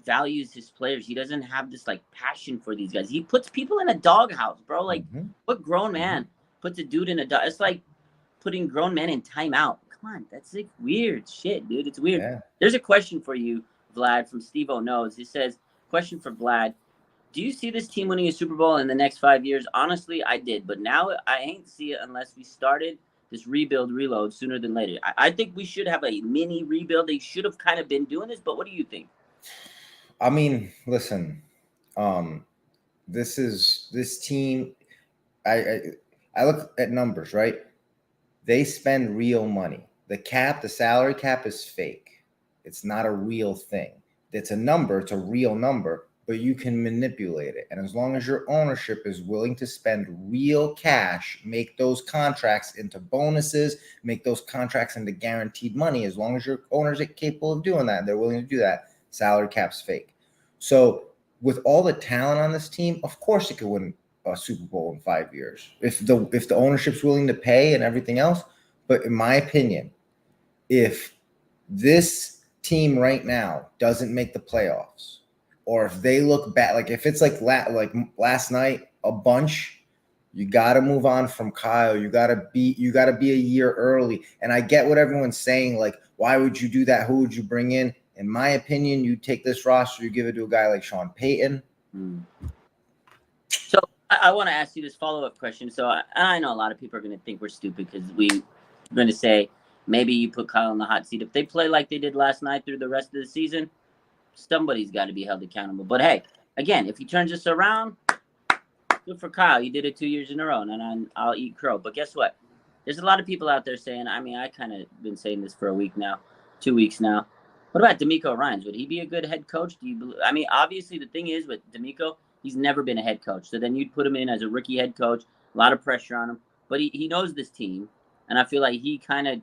values his players. He doesn't have this like passion for these guys. He puts people in a doghouse, bro. Like, what grown man puts a dude in a dog? It's like putting grown men in timeout. Come on, that's like weird shit, dude. It's weird. Yeah. There's a question for you, Vlad, from Steve O Knows. He says, question for Vlad. Do you see this team winning a Super Bowl in the next 5 years? Honestly, I did, but now I ain't see it unless we started this reload sooner than later. I think we should have a mini rebuild. They should have kind of been doing this, but what do you think? I mean, listen, this team. I look at numbers, right? They spend real money. The salary cap is fake. It's not a real thing. It's a number. It's a real number, but you can manipulate it. And as long as your ownership is willing to spend real cash, make those contracts into bonuses, make those contracts into guaranteed money, as long as your owners are capable of doing that, they're willing to do that, salary cap's fake. So with all the talent on this team, of course it could win a Super Bowl in 5 years if the ownership's willing to pay and everything else. But in my opinion, if this team right now doesn't make the playoffs, or if they look bad, like if it's like last night a bunch, you got to move on from Kyle. You got to be a year early. And I get what everyone's saying, like, why would you do that? Who would you bring in? In my opinion, you take this roster, you give it to a guy like Sean Payton. So I want to ask you this follow-up question. So I know a lot of people are going to think we're stupid because we're going to say maybe you put Kyle in the hot seat. If they play like they did last night through the rest of the season, somebody's got to be held accountable. But hey, again, if he turns this around, good for Kyle. You did it 2 years in a row, and I'll eat crow. But guess what? There's a lot of people out there saying, I mean, I kind of been saying this for a week now, 2 weeks now. What about DeMeco Ryans? Would he be a good head coach? I mean, obviously the thing is with DeMeco, he's never been a head coach. So then you'd put him in as a rookie head coach, a lot of pressure on him. But he knows this team, and I feel like he kind of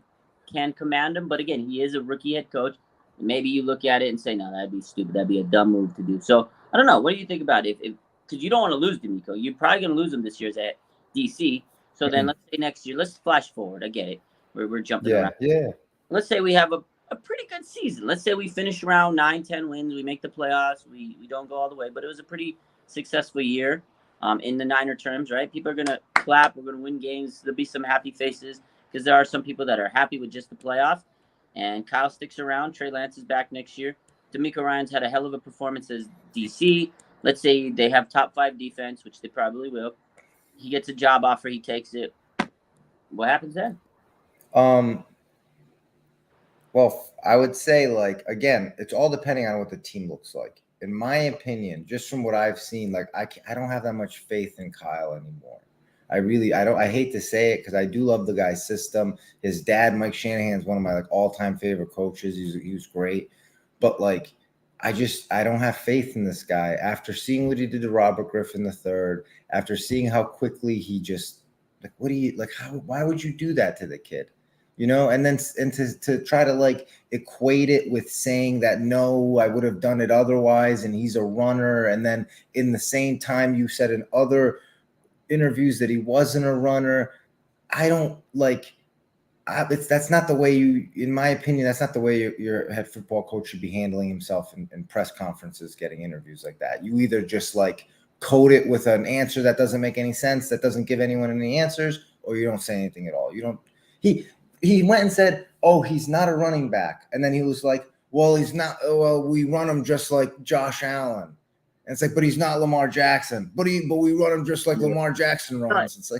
can command him. But again, he is a rookie head coach. Maybe you look at it and say, no, that'd be stupid. That'd be a dumb move to do. So I don't know. What do you think about it? Because you don't want to lose DeMeco. You're probably going to lose him this year at DC. So then let's say next year, let's flash forward. I get it. We're jumping around. Yeah. Let's say we have a pretty good season. Let's say we finish around 9-10 wins. We make the playoffs. We don't go all the way, but it was a pretty successful year in the Niner terms, right? People are going to clap. We're going to win games. There'll be some happy faces because there are some people that are happy with just the playoffs. And Kyle sticks around. Trey Lance is back next year. DeMeco Ryans had a hell of a performance as DC. Let's say they have top 5 defense, which they probably will. He gets a job offer. He takes it. What happens then? Well, I would say, like, again, it's all depending on what the team looks like. In my opinion, just from what I've seen, like, I don't have that much faith in Kyle anymore. I hate to say it because I do love the guy's system. His dad, Mike Shanahan, is one of my like all-time favorite coaches. He was great. But like, I don't have faith in this guy. After seeing what he did to Robert Griffin III, after seeing how quickly he just why would you do that to the kid? You know, and to try to like equate it with saying that, no, I would have done it otherwise, and he's a runner. And then in the same time, you said in other interviews that he wasn't a runner. I don't like. That's not the way in my opinion, that's not the way your head football coach should be handling himself in press conferences, getting interviews like that. You either just like code it with an answer that doesn't make any sense, that doesn't give anyone any answers, or you don't say anything at all. You don't. He went and said, "Oh, he's not a running back," and then he was like, "Well, he's not. Well, we run him just like Josh Allen." And it's like, but he's not Lamar Jackson. But we run him just like Lamar Jackson runs. It's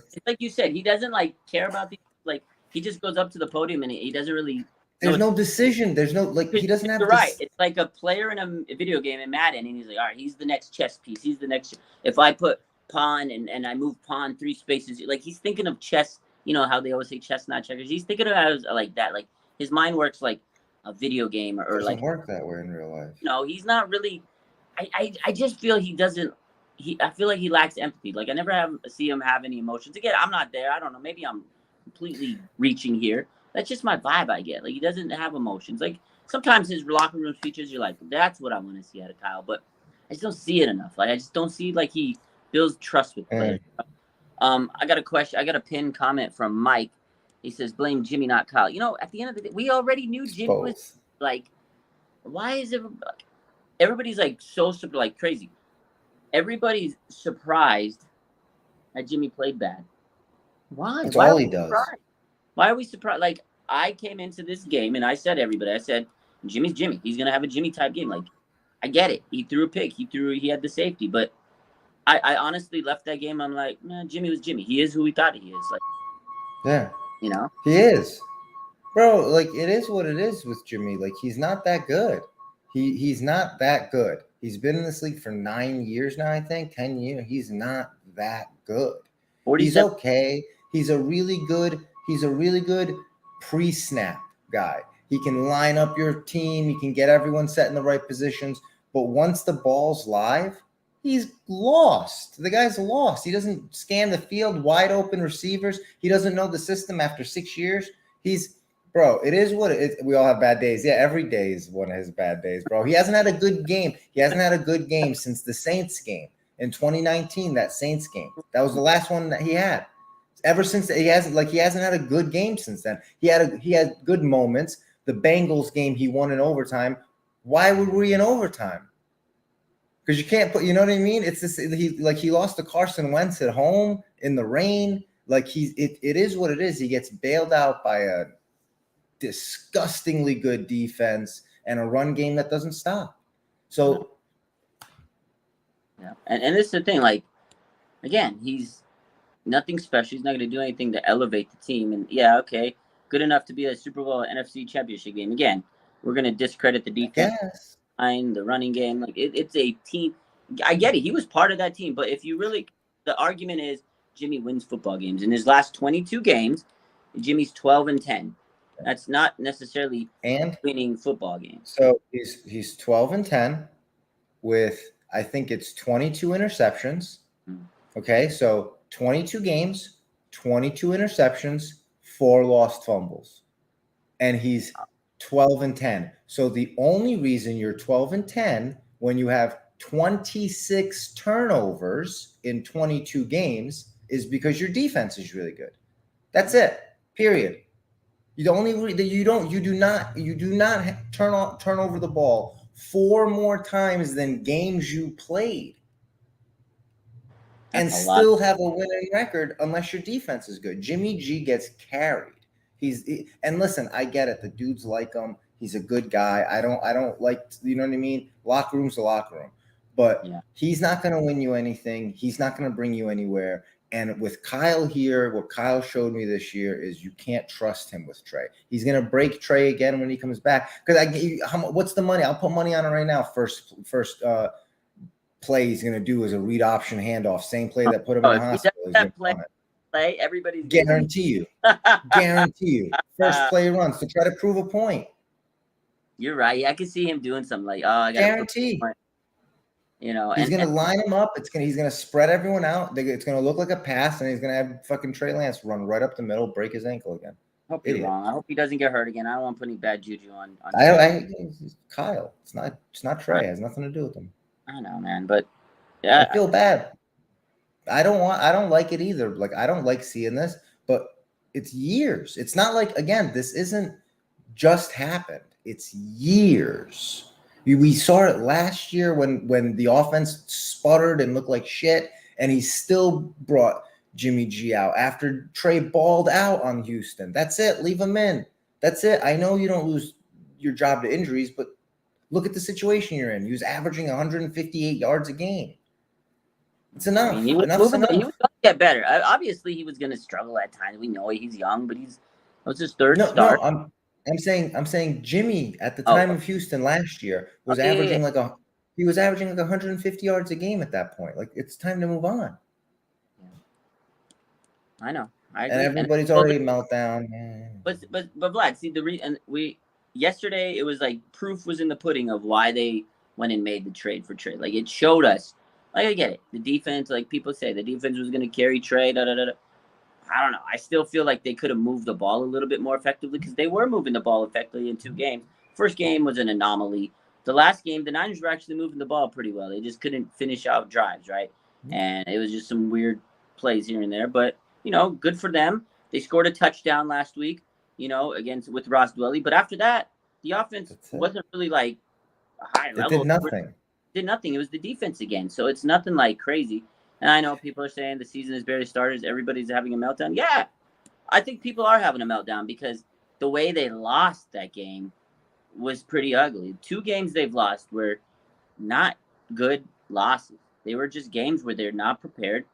There's no decision. There's no like he doesn't have. You're right. It's like a player in a video game in Madden, and he's like, all right, he's the next chess piece. He's the next. If I put pawn and I move pawn 3 spaces, like he's thinking of chess. You know how they always say chess, not checkers. He's thinking of it as like that. Like his mind works like a video game or doesn't like work that way in real life. No, he's not really. I just feel he doesn't. I feel like he lacks empathy. Like I never see him have any emotions. Again, I'm not there. I don't know. Maybe I'm completely reaching here. That's just my vibe I get. Like he doesn't have emotions. Like sometimes his locker room speeches, you're like, that's what I want to see out of Kyle. But I just don't see it enough. Like I just don't see like he builds trust with players. I got a question. I got a pinned comment from Mike. He says, blame Jimmy, not Kyle. You know, at the end of the day, we already knew Jimmy was like, why is everybody's like so like crazy? Everybody's surprised that Jimmy played bad. Why? That's Why are all we he does. surprised? Why are we surprised? Like, I came into this game and I said everybody, I said, Jimmy's Jimmy. He's gonna have a Jimmy type game. Like, I get it. He threw a pick. He had the safety, but I honestly left that game. I'm like, man, Jimmy was Jimmy. He is who we thought he is. Like, Yeah, you know? he is. Bro, like it is what it is with Jimmy. Like he's not that good. He's not that good. He's been in this league for 9 years now, I think, 10 years. He's not that good. He's 47. okay. He's a really good pre-snap guy. He can line up your team, he can get everyone set in the right positions, but once the ball's live, he's lost. The guy's lost. He doesn't scan the field, wide open receivers. He doesn't know the system after 6 years. Bro, it is what it is. We all have bad days. Yeah, every day is one of his bad days, bro. He hasn't had a good game. He hasn't had a good game since the Saints game in 2019, that Saints game. That was the last one that he had. Ever since he hasn't had a good game since then. He had good moments. The Bengals game he won in overtime. Why were we in overtime? Because you can't put, you know what I mean? It's this he lost to Carson Wentz at home in the rain. Like it is what it is. He gets bailed out by a disgustingly good defense and a run game that doesn't stop. So yeah. And this is the thing, like, again, he's nothing special. He's not going to do anything to elevate the team. And yeah, okay, good enough to be a Super Bowl NFC Championship game. Again, we're going to discredit the defense, the running game. Like it's a team. I get it. He was part of that team. But if you really, the argument is Jimmy wins football games. In his last 22 games, Jimmy's 12-10. That's not necessarily winning football games. So he's 12-10 with, I think it's 22 interceptions. Okay, so 22 games, 22 interceptions, 4 lost fumbles. And he's 12-10. So the only reason you're 12-10 when you have 26 turnovers in 22 games is because your defense is really good. That's it. Period. You do not turn over the ball 4 more times than games you played. And still have a winning record unless your defense is good. Jimmy G gets carried. And listen, I get it. The dudes like him. He's a good guy. I don't like, you know what I mean? Locker room's the locker room. But he's not going to win you anything. He's not going to bring you anywhere. And with Kyle here, what Kyle showed me this year is you can't trust him with Trey. He's going to break Trey again when he comes back. Because what's the money? I'll put money on it right now. First play he's going to do is a read option handoff. Same play that put him in the hospital. Everybody's guarantee you. First play runs to try to prove a point. You're right. I can see him doing something like, I got guarantee. You know, he's going to line them up. He's going to spread everyone out. It's going to look like a pass, and he's going to have fucking Trey Lance run right up the middle, break his ankle again. I hope you're wrong. I hope he doesn't get hurt again. I don't want to put any bad juju on Kyle. It's not Trey. It has nothing to do with him. I know, man, but yeah, I feel bad. I don't like it either. Like, I don't like seeing this, but it's years. It's not like, again, this isn't just happened. It's years. We saw it last year when the offense sputtered and looked like shit, and he still brought Jimmy G out after Trey balled out on Houston. That's it. Leave him in. That's it. I know you don't lose your job to injuries, but look at the situation you're in. He was averaging 158 yards a game. It's enough. I mean, he was going to get better. Obviously, he was going to struggle at times. We know he's young, but that was his third start. No, I'm saying Jimmy at the time of Houston last year was averaging like 150 yards a game at that point. Like, it's time to move on. Yeah. I know. I agree. And everybody's already meltdown. But Vlad, see yesterday it was like proof was in the pudding of why they went and made the trade for Trey. Like, it showed us. Like, I get it. The defense, like people say, the defense was going to carry Trey. I don't know. I still feel like they could have moved the ball a little bit more effectively because they were moving the ball effectively in 2 games. First game was an anomaly. The last game, the Niners were actually moving the ball pretty well. They just couldn't finish out drives, right? Mm-hmm. And it was just some weird plays here and there. But, good for them. They scored a touchdown last week, with Ross Dwelly. But after that, The offense That's it. wasn't really like a high It level. did nothing. Did nothing. It was the defense again. So it's nothing like crazy. And I know people are saying the season is barely started. Everybody's having a meltdown. Yeah, I think people are having a meltdown because the way they lost that game was pretty ugly. 2 games they've lost were not good losses. They were just games where they're not prepared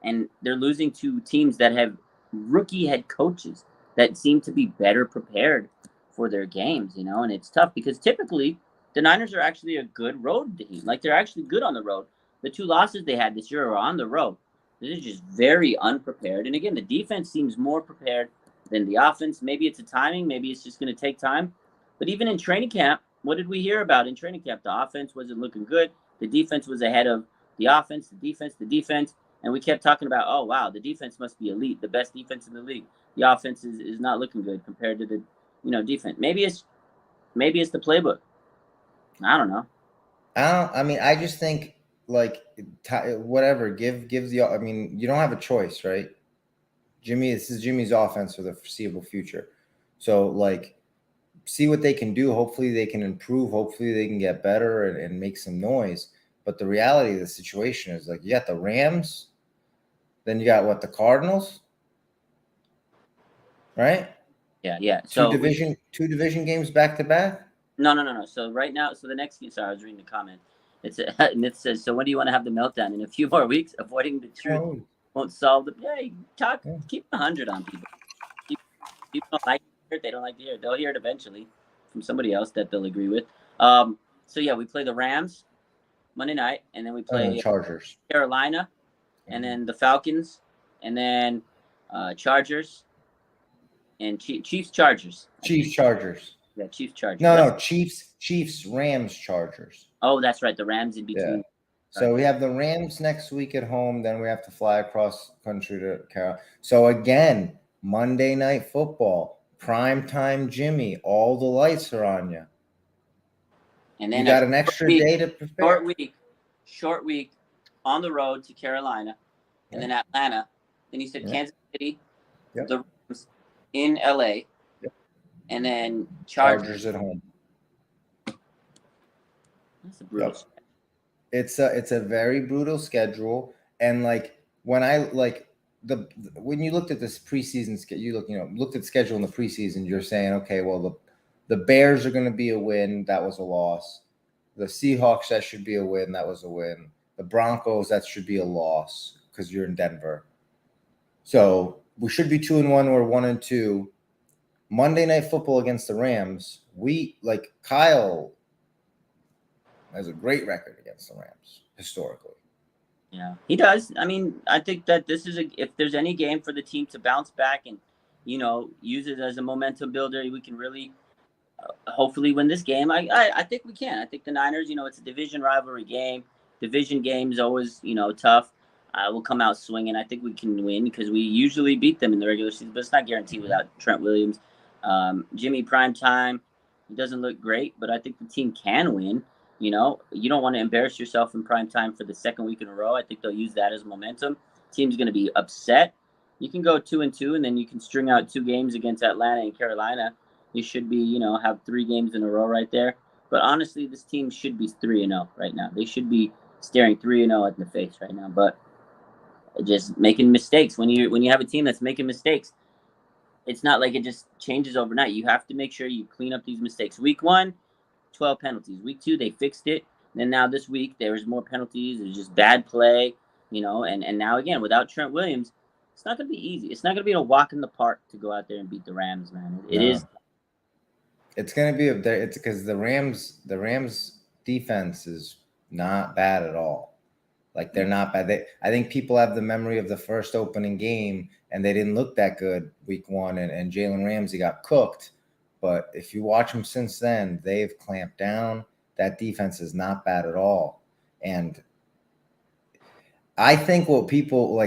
and they're losing to teams that have rookie head coaches that seem to be better prepared for their games, and it's tough because typically the Niners are actually a good road team. Like they're actually good on the road. The 2 losses they had this year are on the road. This is just very unprepared. And again, the defense seems more prepared than the offense. Maybe it's a timing, maybe it's just going to take time. But even in training camp, what did we hear about in training camp? The offense wasn't looking good. The defense was ahead of the offense, the defense. And we kept talking about, oh, wow, the defense must be elite, the best defense in the league. The offense is not looking good compared to the, defense. Maybe it's the playbook. I don't know. I mean, I just think like whatever. Give the. I mean, you don't have a choice, right? This is Jimmy's offense for the foreseeable future. So like, see what they can do. Hopefully they can improve. Hopefully they can get better and make some noise. But the reality of the situation is like you got the Rams, then you got the Cardinals, right? Yeah. So two division games back to back. No. So right now, the next game. Sorry, I was reading the comment. And it says, so when do you want to have the meltdown? In a few more weeks, avoiding the truth won't solve the. Yeah, keep 100 on people. People don't like to hear it. They don't like to hear it. They'll hear it eventually from somebody else that they'll agree with. So yeah, we play the Rams Monday night, and then we play Chargers, Carolina, and then the Falcons, and then Chargers, and Chiefs Chargers. Chiefs Chargers. Yeah, Chiefs Chargers. No, Chiefs Rams Chargers. Oh, that's right. The Rams in between. Yeah. So we have the Rams next week at home. Then we have to fly across country to Carolina. So again, Monday Night Football, primetime Jimmy. All the lights are on you. And then you got an extra day to prepare. Short week on the road to Carolina, and then Atlanta. Then you said Kansas City, the Rams in LA, and then Chargers at home. That's a brutal. It's a very brutal schedule, and like when when you looked at this preseason schedule, looked at the schedule in the preseason, you're saying, okay, well the Bears are going to be a win. That was a loss. The Seahawks, that should be a win. That was a win. The Broncos, that should be a loss because you're in Denver. So we should be 2-1 or 1-2. Monday Night Football against the Rams. Kyle has a great record against the Rams historically. Yeah, he does. I mean, I think that this is if there's any game for the team to bounce back and, use it as a momentum builder, we can really hopefully win this game. I think we can. I think the Niners, it's a division rivalry game. Division games always, tough. We'll come out swinging. I think we can win because we usually beat them in the regular season, but it's not guaranteed without Trent Williams. Jimmy Primetime, he doesn't look great, but I think the team can win. You don't want to embarrass yourself in prime time for the second week in a row. I think they'll use that as momentum. Team's going to be upset. You can go 2-2, and then you can string out 2 games against Atlanta and Carolina. You should be, have 3 games in a row right there. But honestly, this team should be 3-0 right now. They should be staring 3-0 at the face right now. But just making mistakes. When you have a team that's making mistakes, it's not like it just changes overnight. You have to make sure you clean up these mistakes. Week 1. 12 penalties. Week 2, they fixed it. Then now this week, there was more penalties. It was just bad play, and now again, without Trent Williams, it's not going to be easy. It's not going to be a walk in the park to go out there and beat the Rams, man. It is. It's going to be it's because the Rams defense is not bad at all. Like they're not bad. I think people have the memory of the first opening game and they didn't look that good week 1 and Jalen Ramsey got cooked. But if you watch them since then, they've clamped down. That defense is not bad at all. And I think what people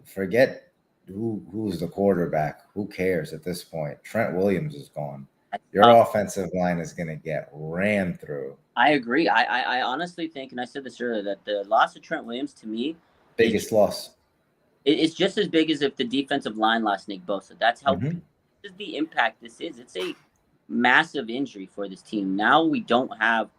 forget who's the quarterback. Who cares at this point? Trent Williams is gone. Your offensive line is going to get ran through. I agree. I honestly think, and I said this earlier, that the loss of Trent Williams, to me, biggest loss. It's just as big as if the defensive line lost Nick Bosa. That's how big is the impact this is. massive injury for this team. Now we don't have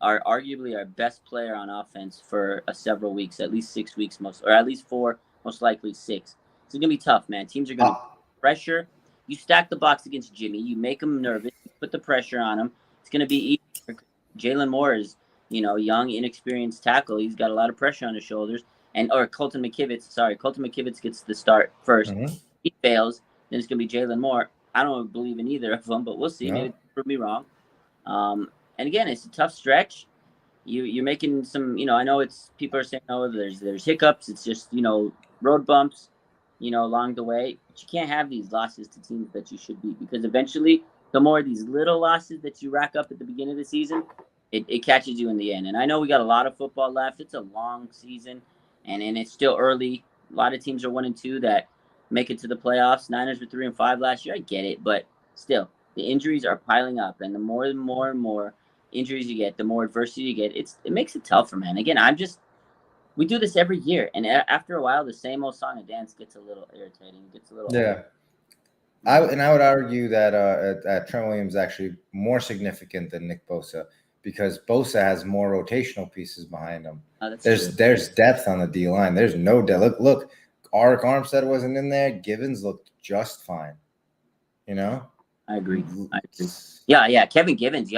arguably our best player on offense for several weeks, at least 6 weeks, or at least 4, most likely 6. It's gonna be tough, man. Teams are gonna pressure. You stack the box against Jimmy. You make him nervous. You put the pressure on him. It's gonna be easier. Jalen Moore is, young, inexperienced tackle. He's got a lot of pressure on his shoulders. Or Colton McKivitz gets the start 1st. Mm-hmm. He fails, then it's gonna be Jalen Moore. I don't believe in either of them, but we'll see. No. Maybe prove me wrong. And again, it's a tough stretch. You're making some, I know it's people are saying, oh, there's hiccups. It's just, road bumps, along the way. But you can't have these losses to teams that you should beat, because eventually the more of these little losses that you rack up at the beginning of the season, it catches you in the end. And I know we got a lot of football left. It's a long season, and it's still early. A lot of teams are 1-2 that make it to the playoffs. Niners were 3-5 last year. I get it, but still, the injuries are piling up, and the more and more injuries you get, the more adversity you get. It makes it tougher, man. Again, we do this every year, and after a while, the same old song and dance gets a little irritating. It gets a little old. I would argue that Trent Williams is actually more significant than Nick Bosa, because Bosa has more rotational pieces behind him. There's depth on the D line. There's no depth. Look, Arik Armstead wasn't in there. Givens looked just fine. I agree. Yeah. Kevin Givens,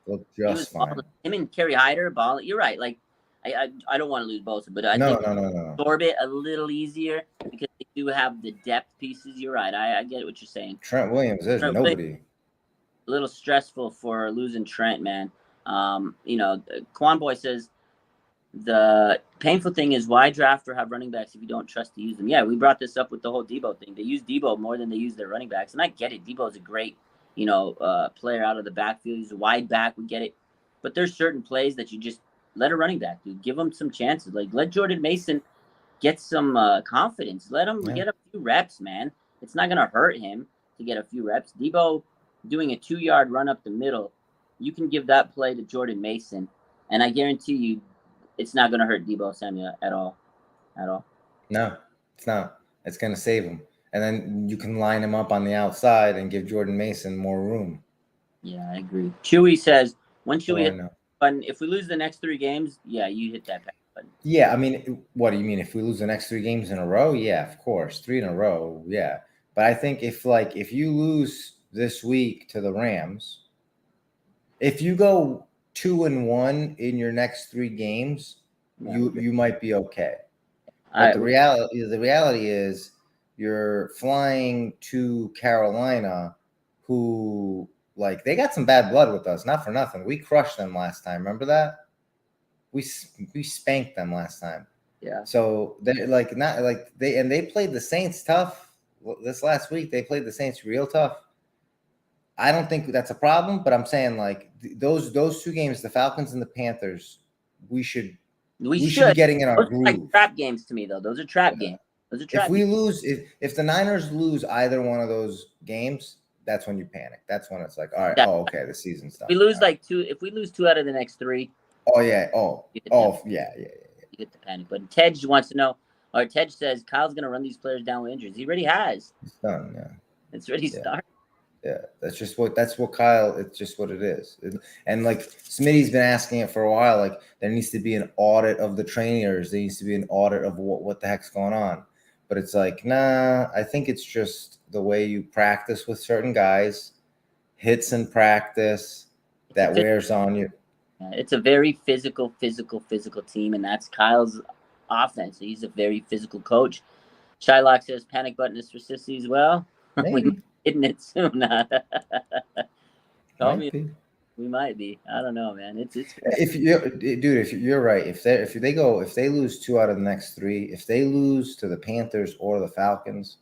looked just fine. Him and Kerry Hyder, ball. You're right. Like, I don't want to lose Bosa, but I think absorb it a little easier because they do have the depth pieces. You're right. I get what you're saying. Trent Williams, there's nobody. A little stressful for losing Trent, man. Quan Boy says the painful thing is, why draft or have running backs if you don't trust to use them? Yeah, we brought this up with the whole Debo thing. They use Debo more than they use their running backs, and I get it. Debo is a great, player out of the backfield. He's a wide back. We get it, but there's certain plays that you just let a running back do. Give him some chances. Like, let Jordan Mason get some confidence. Let him get a few reps, man. It's not gonna hurt him to get a few reps. Debo doing a 2-yard run up the middle, you can give that play to Jordan Mason, and I guarantee you, it's not going to hurt Deebo Samuel at all. No, it's not. It's going to save him. And then you can line him up on the outside and give Jordan Mason more room. Yeah, I agree. Chewy says, when should we hit the button? If we lose the next 3 games, yeah, you hit that button. Yeah, I mean, what do you mean? If we lose the next 3 games in a row? Yeah, of course. 3 in a row, yeah. But I think if you lose this week to the Rams, if you go 2-1 in your next 3 games, you might be okay. But the reality is you're flying to Carolina, who, like, they got some bad blood with us. Not for nothing. We crushed them last time. Remember that? We spanked them last time. Yeah. So they're they played the Saints tough. This last week they played the Saints real tough. I don't think that's a problem, but I'm saying, like, those 2 games, the Falcons and the Panthers, we should be getting in our groove. Like trap games to me, though. Those are trap games. Those are trap if we lose, if the Niners lose either one of those games, that's when you panic. That's when it's like, all right, okay, the season's done. We lose if we lose 2 out of the next 3. Oh yeah. Yeah. You get the panic. But Tej wants to know, or Tej says Kyle's gonna run these players down with injuries. He already has. It's done, yeah. It's already started. Yeah, that's what Kyle. It's just what it is. And like Smitty's been asking it for a while. Like, there needs to be an audit of the trainers. There needs to be an audit of what the heck's going on. But it's like, nah. I think it's just the way you practice with certain guys, hits in practice that wears on you. It's a very physical team, and that's Kyle's offense. He's a very physical coach. Shylock says panic button is for sissies. Well, maybe. Hitting it soon. We might be. I don't know, man. It's if you're right. If they lose 2 out of the next 3, if they lose to the Panthers or the Falcons,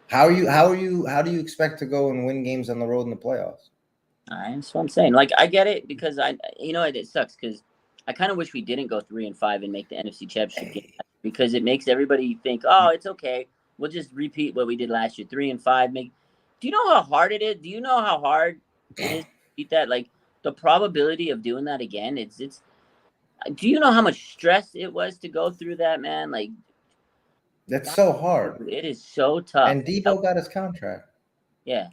how do you expect to go and win games on the road in the playoffs? That's what I'm saying. Like, I get it, because it sucks, because I kind of wish we didn't go 3-5 and make the NFC Championship game, because it makes everybody think, oh, it's okay. We'll just repeat what we did last year, 3-5. Do you know how hard it is? Do you know how hard it is to beat that? Like, the probability of doing that again, it's. Do you know how much stress it was to go through that, man? Like, that's so hard. It is so tough. And Debo got his contract. Yeah.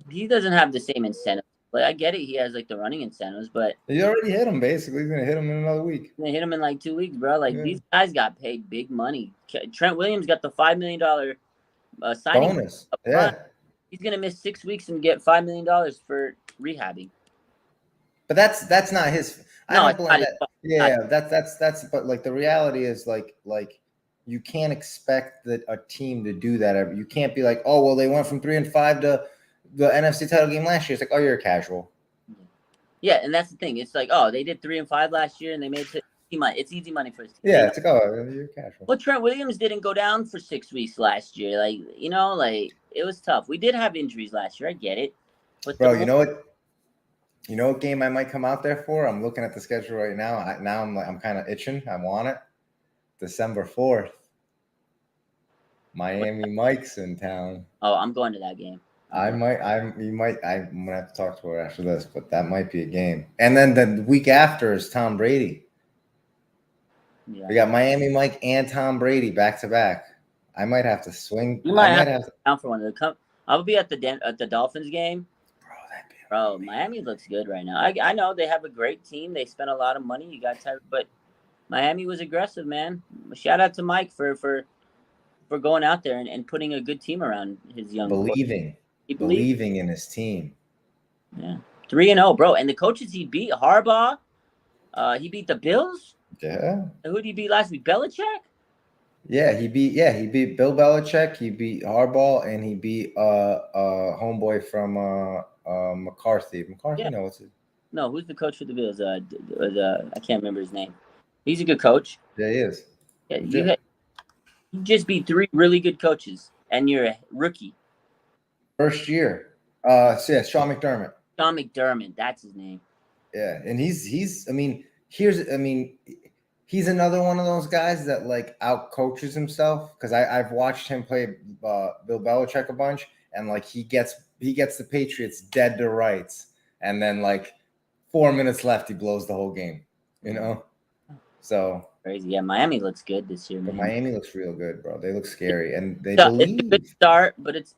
He doesn't have the same incentive. Like, I get it. He has like the running incentives, but He already hit him. Basically, he's gonna hit him in another week. he's gonna hit him in like 2 weeks, bro. Like, Yeah. these guys got paid big money. Trent Williams got the $5 million signing Bonus. up Yeah. front. He's gonna miss 6 weeks and get $5 million for rehabbing. But that's not his. I No, don't it's blame not his that. fault. Yeah, that's. But like the reality is, like you can't expect that a team to do that. You can't be like, oh well, they went from 3-5 to the NFC title game last year. It's like, oh, you're a casual. Yeah, and that's the thing. It's like, oh, they did 3-5 last year, and they made easy money. It's easy money for his team. Yeah, it's like, oh, you're casual. Well, Trent Williams didn't go down for 6 weeks last year. Like, like it was tough. We did have injuries last year. I get it, but bro, you know what? You know what game I might come out there for? I'm looking at the schedule right now. I'm kind of itching. I want it. December 4th. Miami Mike's in town. Oh, I'm going to that game. I'm gonna have to talk to her after this, but that might be a game. And then the week after is Tom Brady. Yeah. We got Miami Mike and Tom Brady back to back. I might have to swing. You might have to down for one of the. I'll be at the Dolphins game. Bro, Miami looks good right now. I know they have a great team. They spent a lot of money. You got tired, but Miami was aggressive, man. Shout out to Mike for going out there and putting a good team around his young. Believing in his team. Yeah, 3-0, bro. And the coaches he beat, Harbaugh. He beat the Bills. Yeah. And who did he beat last week? Belichick. Yeah, he beat Bill Belichick. He beat Harbaugh, and he beat homeboy from McCarthy. Yeah. No, what's it? No, who's the coach for the Bills? I can't remember his name. He's a good coach. Yeah, he is. Yeah, you just beat 3 really good coaches, and you're a rookie. First year. Sean McDermott. Sean McDermott, that's his name. Yeah, and he's another one of those guys that like out coaches himself, because I've watched him play Bill Belichick a bunch, and like he gets the Patriots dead to rights, and then like 4 minutes left, he blows the whole game. So crazy. Yeah, Miami looks good this year, man. Miami looks real good, bro. They look scary, and they believe. It's a good start, but it's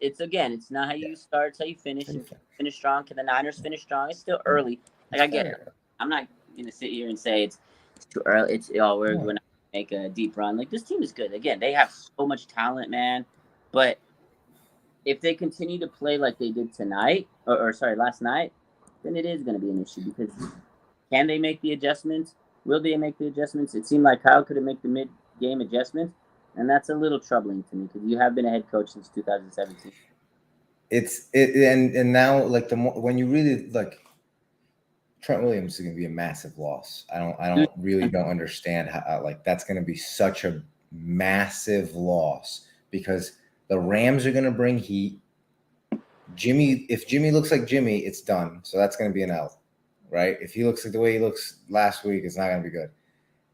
not how you start, it's how you finish. And finish strong. Can the Niners finish strong? It's still early. Like, I get it. I'm not gonna sit here and say it's too early. We're not gonna make a deep run. Like, this team is good. Again, they have so much talent, man. But if they continue to play like they did tonight, last night, then it is gonna be an issue, because can they make the adjustments? Will they make the adjustments? It seemed like Kyle couldn't make the mid-game adjustments, and that's a little troubling to me, because you have been a head coach since 2017. And now, like, when you really like, Trent Williams is going to be a massive loss. I don't understand how like that's going to be such a massive loss, because the Rams are going to bring heat. If Jimmy looks like Jimmy, it's done. So that's going to be an L. Right? If he looks like the way he looks last week, it's not going to be good.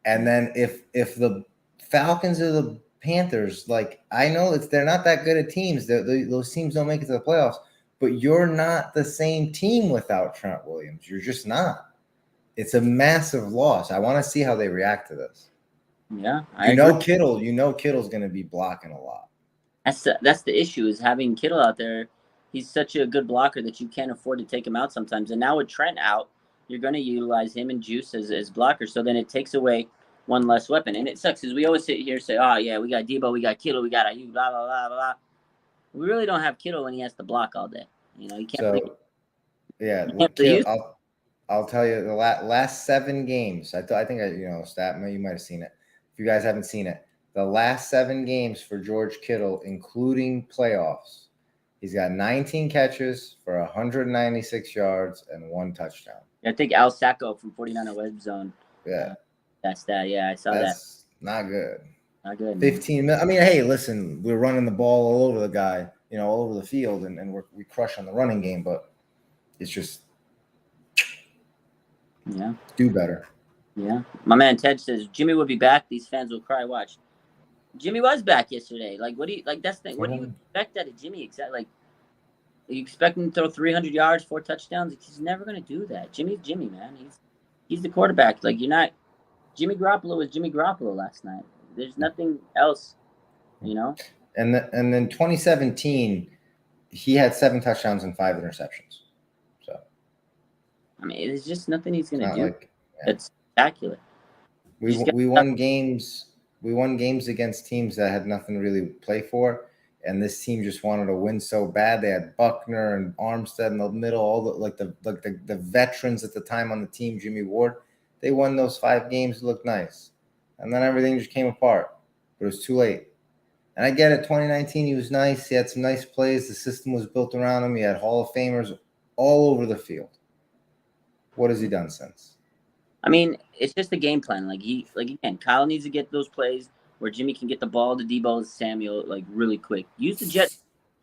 And then if the Falcons or the Panthers, like, I know they're not that good at teams. Those teams don't make it to the playoffs, but you're not the same team without Trent Williams. You're just not. It's a massive loss. I want to see how they react to this. Yeah, Kittle's going to be blocking a lot. That's the issue, is having Kittle out there. He's such a good blocker that you can't afford to take him out sometimes. And now with Trent out, you're going to utilize him and Juice as blockers. So then it takes away one less weapon. And it sucks, because we always sit here and say, oh, yeah, we got Debo, we got Kittle, we got Ayuk, blah, blah, blah, blah. We really don't have Kittle when he has to block all day. You can't play. I'll tell you, the last 7 games, I think stat, you might have seen it. If you guys haven't seen it, the last 7 games for George Kittle, including playoffs, he's got 19 catches for 196 yards and 1 touchdown. I think Al Sacco from 49er Web Zone. Yeah. That's that. Yeah, I saw that. That's not good. Not good. 15 minutes. I mean, hey, listen, we're running the ball all over the guy, all over the field, and we crush on the running game, but it's just do better. Yeah. My man Ted says Jimmy will be back. These fans will cry. Watch. Jimmy was back yesterday. Like, what do you like? That's the thing. What do you expect out of Jimmy? Exactly. Like, you expect him to throw 300 yards, 4 touchdowns? He's never going to do that. Jimmy's Jimmy, man. He's the quarterback. Like, you're not. Jimmy Garoppolo was Jimmy Garoppolo last night. There's nothing else, And then 2017, he had 7 touchdowns and 5 interceptions. So I mean, it's just nothing he's going it's to not do. like That's spectacular. we won games. We won games against teams that had nothing to really play for, and this team just wanted to win so bad. They had Buckner and Armstead in the middle, all the veterans at the time on the team. Jimmy Ward, they won those 5 games. It looked nice, and then everything just came apart. But it was too late. And I get it. 2019, he was nice. He had some nice plays. The system was built around him. He had Hall of Famers all over the field. What has he done since? I mean, it's just a game plan. Like again, Kyle needs to get those plays where Jimmy can get the ball to Debo Samuel like really quick. Use the jet.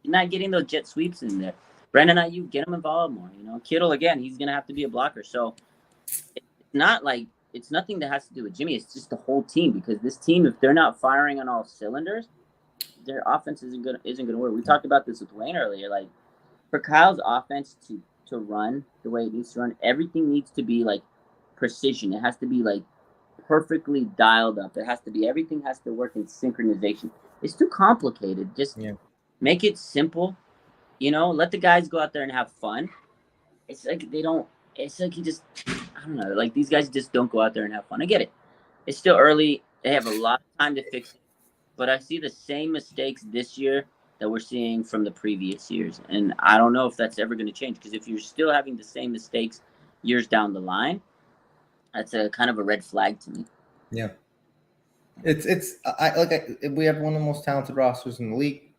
You're not getting those jet sweeps in there. Brandon Ayuk, get him involved more. Kittle again, he's gonna have to be a blocker. So it's not like it's nothing that has to do with Jimmy. It's just the whole team because this team, if they're not firing on all cylinders, their offense isn't gonna work. We talked about this with Wayne earlier. Like for Kyle's offense to run the way it needs to run, everything needs to be like precision. It has to be like perfectly dialed up. Everything has to work in synchronization. It's too complicated. Just make it simple. Let the guys go out there and have fun. It's like they don't. It's like I don't know. Like these guys just don't go out there and have fun. I get it. It's still early. They have a lot of time to fix it. But I see the same mistakes this year that we're seeing from the previous years. And I don't know if that's ever going to change. Because if you're still having the same mistakes years down the line, that's a kind of a red flag to me. Yeah. We have one of the most talented rosters in the league.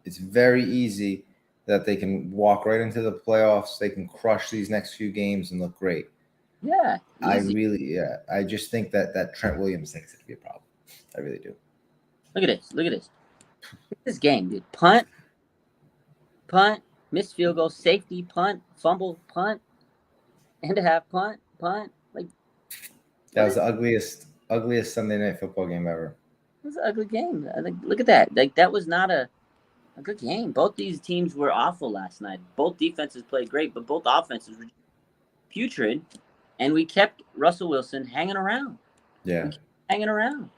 It's very easy that they can walk right into the playoffs. They can crush these next few games and look great. Yeah. Easy. I just think that Trent Williams thinks it could be a problem. I really do. Look at this. Look at this game, dude. Punt, missed field goal, safety, punt, fumble, punt, end of half, punt. Like that was the ugliest Sunday night football game ever. It was an ugly game. Like, look at that. Like that was not a good game. Both these teams were awful last night. Both defenses played great, but both offenses were putrid, and we kept Russell Wilson hanging around. Yeah, hanging around.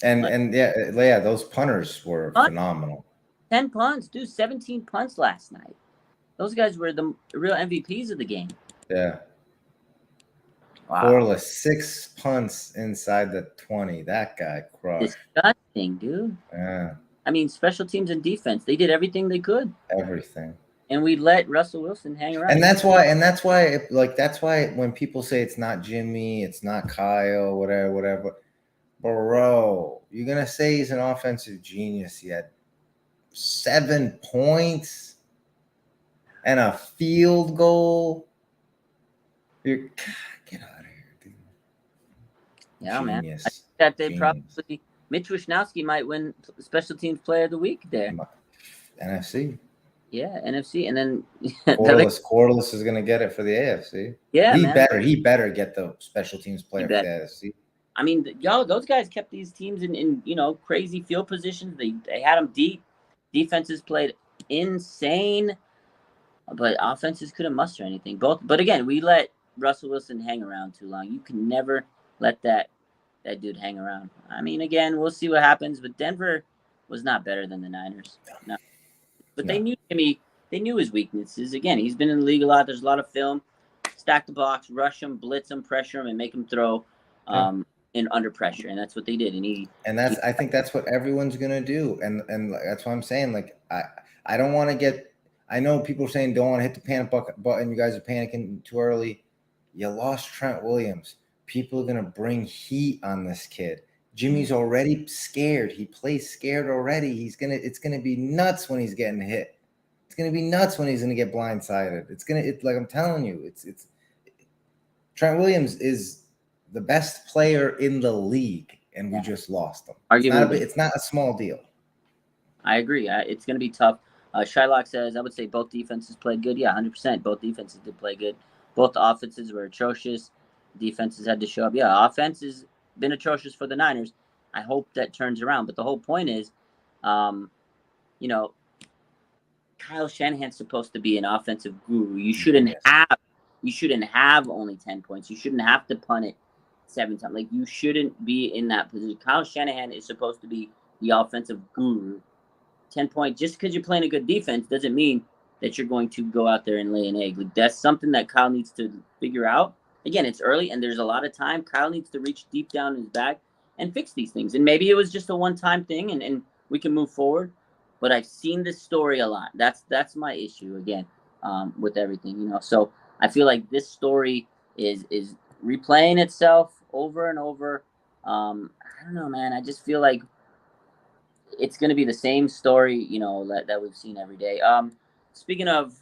And those punters were phenomenal. 10 punts, dude. 17 punts last night. Those guys were the real MVPs of the game. Yeah. Wow. Scoreless, 6 punts inside the 20. That guy crushed. Disgusting, dude. Yeah. I mean, special teams and defense, they did everything they could. Everything. And we let Russell Wilson hang around. And that's why when people say it's not Jimmy, it's not Kyle, whatever. Bro, you're gonna say he's an offensive genius. He had 7 points and a field goal. Get out of here, dude. Yeah, genius. Man. I think that they probably Mitch Wishnowsky might win Special Teams Player of the Week there. NFC. Yeah, NFC, and then Corliss is gonna get it for the AFC. Yeah, he better get the Special Teams Player for the AFC. I mean, those guys kept these teams in crazy field positions. They had them deep. Defenses played insane, but offenses couldn't muster anything. But again, we let Russell Wilson hang around too long. You can never let that dude hang around. I mean, again, we'll see what happens. But Denver was not better than the Niners. No. But they knew Jimmy. They knew his weaknesses. Again, he's been in the league a lot. There's a lot of film. Stack the box, rush him, blitz him, pressure him, and make him throw. In under pressure, and that's what they did. I think that's what everyone's gonna do, and that's what I'm saying. Like I don't want to get. I know people are saying don't want to hit the panic button. You guys are panicking too early. You lost Trent Williams. People are gonna bring heat on this kid. Jimmy's already scared. He plays scared already. It's gonna be nuts when he's getting hit. It's gonna be nuts when he's gonna get blindsided. It's like I'm telling you. It's Trent Williams is the best player in the league, and we just lost him. It's not a small deal. I agree. It's going to be tough. Shylock says, I would say both defenses played good. Yeah, 100%. Both defenses did play good. Both offenses were atrocious. Defenses had to show up. Yeah, offense has been atrocious for the Niners. I hope that turns around. But the whole point is, Kyle Shanahan's supposed to be an offensive guru. You shouldn't have only 10 points. You shouldn't have to punt it 7 times. Like, you shouldn't be in that position. Kyle Shanahan is supposed to be the offensive guru. 10-point. Just because you're playing a good defense doesn't mean that you're going to go out there and lay an egg. Like, that's something that Kyle needs to figure out. Again, it's early and there's a lot of time. Kyle needs to reach deep down in his bag and fix these things. And maybe it was just a one-time thing and we can move forward. But I've seen this story a lot. That's my issue again, with everything, you know. So I feel like this story is replaying itself over and over. I don't know, man. I just feel like it's going to be the same story, you know, that we've seen every day. Speaking of,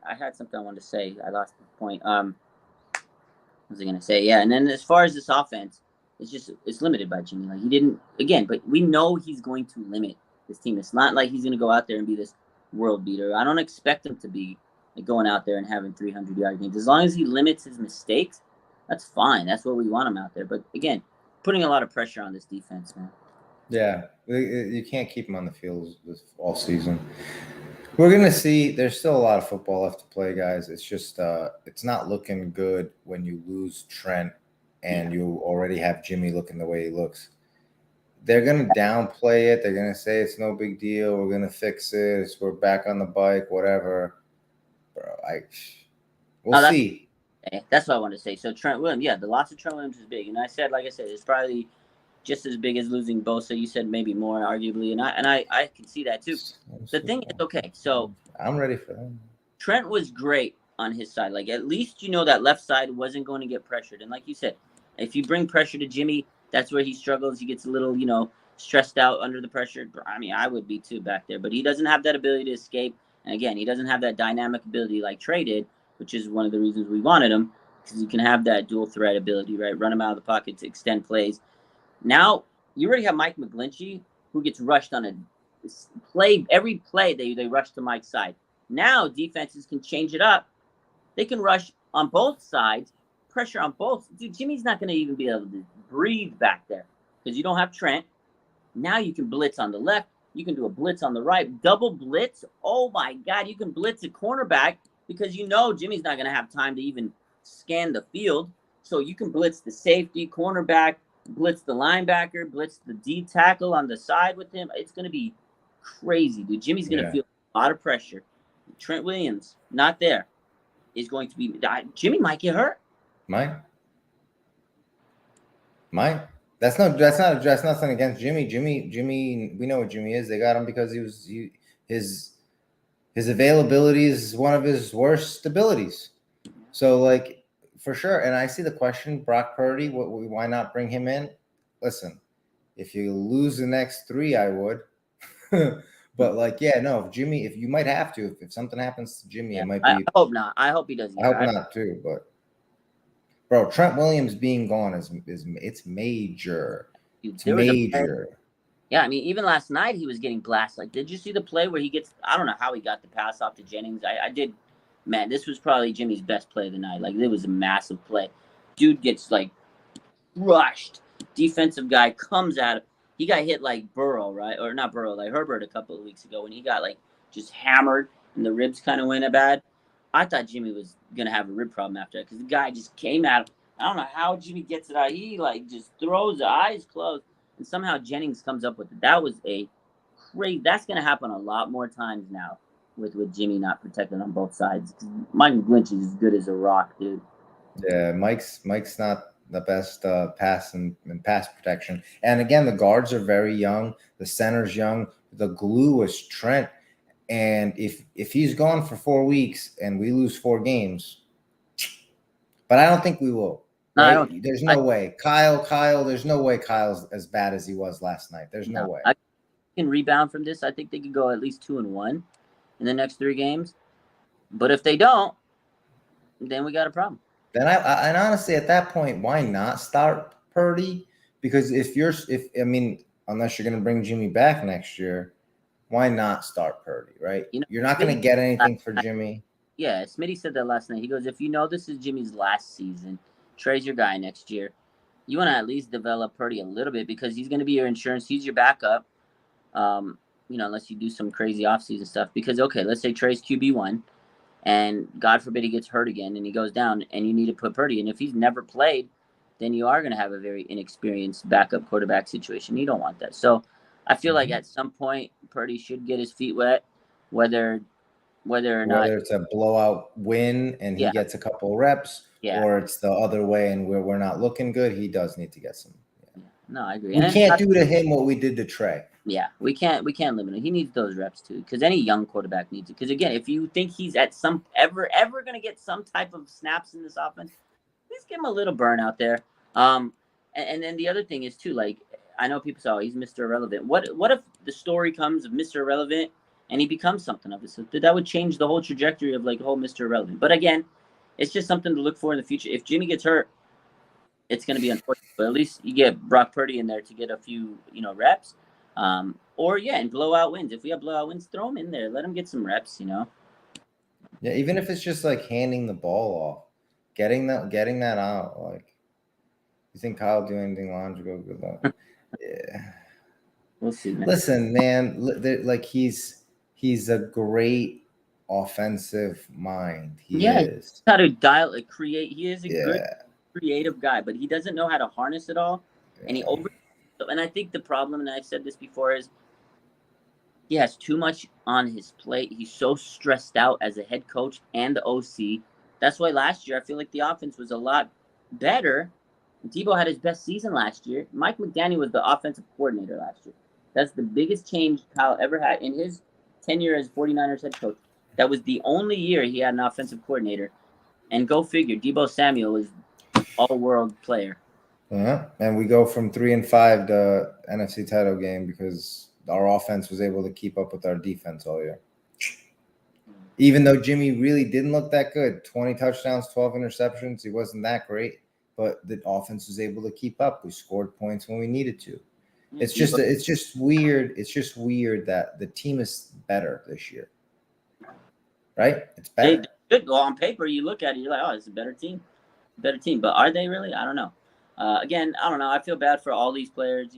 I had something I wanted to say. I lost the point. What was I going to say? Yeah, and then as far as this offense, it's limited by Jimmy. Like, he didn't, again, but we know he's going to limit this team. It's not like he's going to go out there and be this world beater. I don't expect him to be like going out there and having 300-yard games. As long as he limits his mistakes, that's fine. That's what we want him out there. But again, putting a lot of pressure on this defense, man. Yeah, you can't keep him on the field this all season. We're going to see. There's still a lot of football left to play, guys. It's just it's not looking good when you lose Trent and you already have Jimmy looking the way he looks. They're going to downplay it. They're going to say it's no big deal. We're going to fix it. We're back on the bike, whatever. Bro, we'll see. That's what I wanted to say. So Trent Williams, the loss of Trent Williams is big. And like I said, it's probably just as big as losing Bosa. You said maybe more, arguably, and I can see that too. The thing is, okay, so I'm ready for that. Trent was great on his side. Like, at least you know that left side wasn't going to get pressured. And like you said, if you bring pressure to Jimmy, that's where he struggles. He gets a little, you know, stressed out under the pressure. I mean, I would be too back there, but he doesn't have that ability to escape. And again, he doesn't have that dynamic ability like Trey did, which is one of the reasons we wanted him, because he can have that dual threat ability, right? Run him out of the pocket to extend plays. Now, you already have Mike McGlinchey, who gets rushed on a play. Every play, they rush to Mike's side. Now, defenses can change it up. They can rush on both sides, pressure on both. Dude, Jimmy's not going to even be able to breathe back there because you don't have Trent. Now you can blitz on the left. You can do a blitz on the right. Double blitz. Oh, my God. You can blitz a cornerback because you know Jimmy's not going to have time to even scan the field. So you can blitz the safety, cornerback, blitz the linebacker, blitz the D tackle on the side with him. It's going to be crazy, dude. Jimmy's going to feel a lot of pressure. Trent Williams, not there, is going to be – Jimmy might get hurt. Might. That's nothing against Jimmy. Jimmy, we know what Jimmy is. They got him because his availability is one of his worst abilities. So, like, for sure. And I see the question, Brock Purdy, why not bring him in? Listen, if you lose the next 3, I would. But, like, if Jimmy, if you might have to, if something happens to Jimmy, it might be. I hope not. I hope he doesn't. I hope not too, but. Bro, Trent Williams being gone is it's major. It's major. Yeah, I mean, even last night he was getting blasted. Like, did you see the play where he gets? I don't know how he got the pass off to Jennings. I did. Man, this was probably Jimmy's best play of the night. Like, it was a massive play. Dude gets like rushed. Defensive guy comes at him. He got hit like Burrow, right? Or not Burrow, like Herbert a couple of weeks ago when he got like just hammered and the ribs kind of went bad. I thought Jimmy was going to have a rib problem after that because the guy just came at him. I don't know how Jimmy gets it out. He, like, just throws the eyes closed, and somehow Jennings comes up with it. That was a crazy – that's going to happen a lot more times now with Jimmy not protected on both sides. Mike McGlinchey is as good as a rock, dude. Yeah, Mike's not the best pass and pass protection. And, again, the guards are very young. The center's young. The glue is Trent. And if he's gone for 4 weeks and we lose 4 games, but I don't think we will. Right? No, there's no way. Kyle, there's no way Kyle's as bad as he was last night. There's no way. I can rebound from this. I think they could go at least 2-1 in the next 3 games. But if they don't, then we got a problem. Then and honestly, at that point, why not start Purdy? Because unless you're going to bring Jimmy back next year, why not start Purdy, right? You're not going to get anything for Jimmy. Yeah, Smitty said that last night. He goes, if you know this is Jimmy's last season, Trey's your guy next year, you want to at least develop Purdy a little bit because he's going to be your insurance. He's your backup, unless you do some crazy offseason stuff. Because, okay, let's say Trey's QB1, and God forbid he gets hurt again and he goes down, and you need to put Purdy. And if he's never played, then you are going to have a very inexperienced backup quarterback situation. You don't want that. So, I feel like at some point Purdy should get his feet wet, whether or not. Whether it's a blowout win and he Yeah, gets a couple reps, yeah, or it's the other way and we're not looking good, he does need to get some. yeah. No, I agree. We And can't do to him what we did to Trey. yeah, we can't limit him. He needs those reps too, because any young quarterback needs it. Because again, if you think he's at some ever going to get some type of snaps in this offense, please give him a little burn out there. And then the other thing is too, like I know people say, "Oh, he's Mr. Irrelevant." What if the story comes of Mr. Irrelevant and he becomes something of it? So that would change the whole trajectory of like whole Mr. Irrelevant. But again, it's just something to look for in the future. If Jimmy gets hurt, it's going to be unfortunate. But at least you get Brock Purdy in there to get a few, reps. Or yeah, and blowout wins. If we have blowout wins, throw him in there. Let him get some reps. Yeah, even if it's just like handing the ball off, getting that out. Like, you think Kyle will do anything logical? Good luck. Yeah. We'll see, man. Listen, man, like he's a great offensive mind. He is. How to create. He is a Yeah. good creative guy, but he doesn't know how to harness it all. Yeah. And and I think the problem, and I've said this before, is he has too much on his plate. He's so stressed out as a head coach and the OC. That's why last year I feel like the offense was a lot better. Debo had his best season last year. Mike McDaniel was the offensive coordinator last year. That's the biggest change Kyle ever had in his tenure as 49ers head coach. That was the only year he had an offensive coordinator. And go figure, Debo Samuel was all-world player. Yeah, and we go from 3-5 to NFC title game because our offense was able to keep up with our defense all year. Even though Jimmy really didn't look that good, 20 touchdowns, 12 interceptions, he wasn't that great, but the offense was able to keep up. We scored points when we needed to. It's just weird. It's just weird that the team is better this year, right? It's better. Well, on paper, you look at it, you're like, oh, it's a better team. But are they really? I don't know. Again, I don't know. I feel bad for all these players.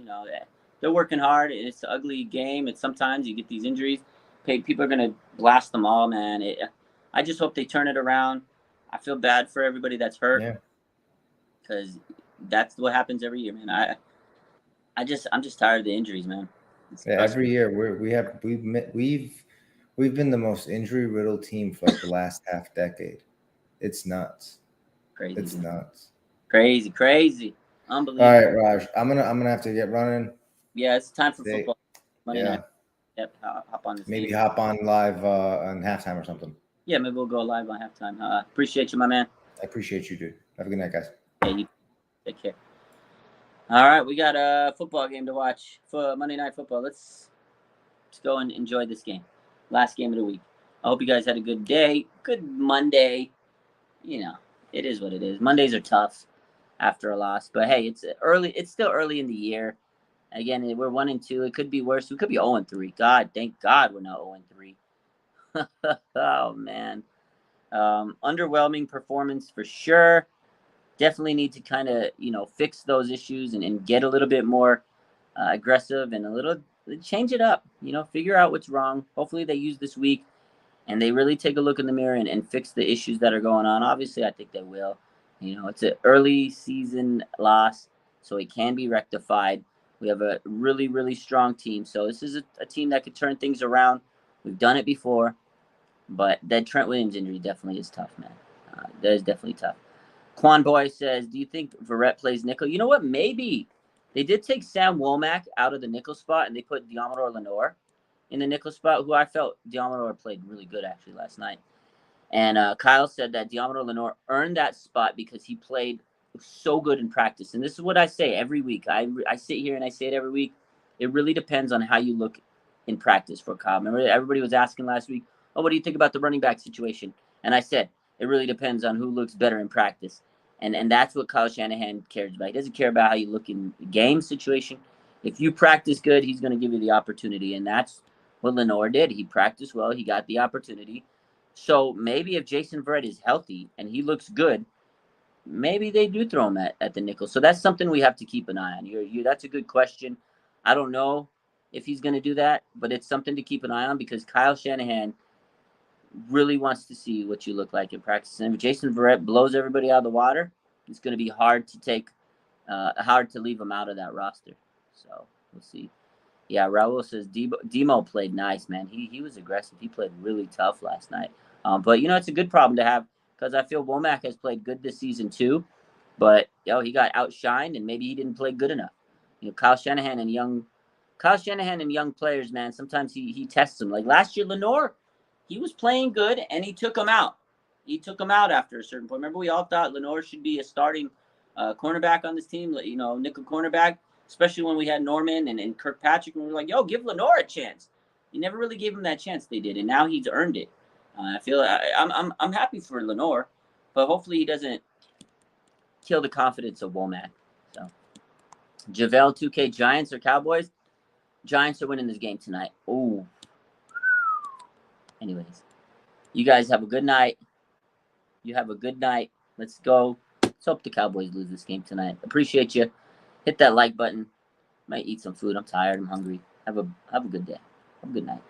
They're working hard. It's an ugly game. It's sometimes you get these injuries. People are gonna blast them all, man. I just hope they turn it around. I feel bad for everybody that's hurt, because that's what happens every year, man. I'm just tired of the injuries, man. Every year we've been the most injury riddled team for like the last half decade. It's nuts. Crazy. It's nuts. Crazy. Unbelievable. All right, Raj. I'm gonna have to get running. Yeah, it's time for football. Monday night. Yep. Hop on this. Maybe hop on live on halftime or something. Yeah, maybe we'll go live on halftime. Appreciate you, my man. I appreciate you, dude. Have a good night, guys. Yeah, you take care. All right, we got a football game to watch for Monday Night Football. Let's go and enjoy this game. Last game of the week. I hope you guys had a good day. Good Monday. It is what it is. Mondays are tough after a loss, but hey, it's early. It's still early in the year. Again, we're 1-2. It could be worse. We could be 0-3. God, thank God we're not 0-3. Oh man, underwhelming performance for sure. Definitely need to kind of fix those issues and get a little bit more aggressive and a little change it up. Figure out what's wrong. Hopefully they use this week and they really take a look in the mirror and fix the issues that are going on. Obviously, I think they will. It's an early season loss, so it can be rectified. We have a really, really strong team. So this is a team that could turn things around. We've done it before, but that Trent Williams injury definitely is tough, man. That is definitely tough. Quan Boy says, do you think Verrett plays nickel? You know what? Maybe. They did take Sam Womack out of the nickel spot, and they put Diamador Lenore in the nickel spot, who I felt Diamador played really good, actually, last night. And Kyle said that Diamador Lenore earned that spot because he played so good in practice. And this is what I say every week. I sit here and I say it every week. It really depends on how you look in practice for Kyle. Remember, everybody was asking last week, oh, what do you think about the running back situation? And I said, it really depends on who looks better in practice. And that's what Kyle Shanahan cares about. He doesn't care about how you look in the game situation. If you practice good, he's going to give you the opportunity. And that's what Lenore did. He practiced well. He got the opportunity. So maybe if Jason Verrett is healthy and he looks good, maybe they do throw him at the nickel. So that's something we have to keep an eye on. That's a good question. I don't know if he's going to do that, but it's something to keep an eye on because Kyle Shanahan really wants to see what you look like in practice. And if Jason Verrett blows everybody out of the water, it's going to be hard to leave him out of that roster. So we'll see. Yeah, Raul says Demo played nice, man. He was aggressive. He played really tough last night. But it's a good problem to have because I feel Womack has played good this season too. But he got outshined and maybe he didn't play good enough. Kyle Shanahan and young players, man. Sometimes he tests them. Like last year, Lenore, he was playing good and he took him out. He took him out after a certain point. Remember, we all thought Lenore should be a starting cornerback on this team. Nickel cornerback. Especially when we had Norman and Kirkpatrick, and we were like, "Yo, give Lenore a chance." You never really gave him that chance. They did, and now he's earned it. I feel I'm happy for Lenore, but hopefully he doesn't kill the confidence of Womack. So, Javel 2K Giants or Cowboys? Giants are winning this game tonight. Ooh. Anyways, you guys have a good night. You have a good night. Let's go. Let's hope the Cowboys lose this game tonight. Appreciate you. Hit that like button. Might eat some food. I'm tired. I'm hungry. Have a good day. Have a good night.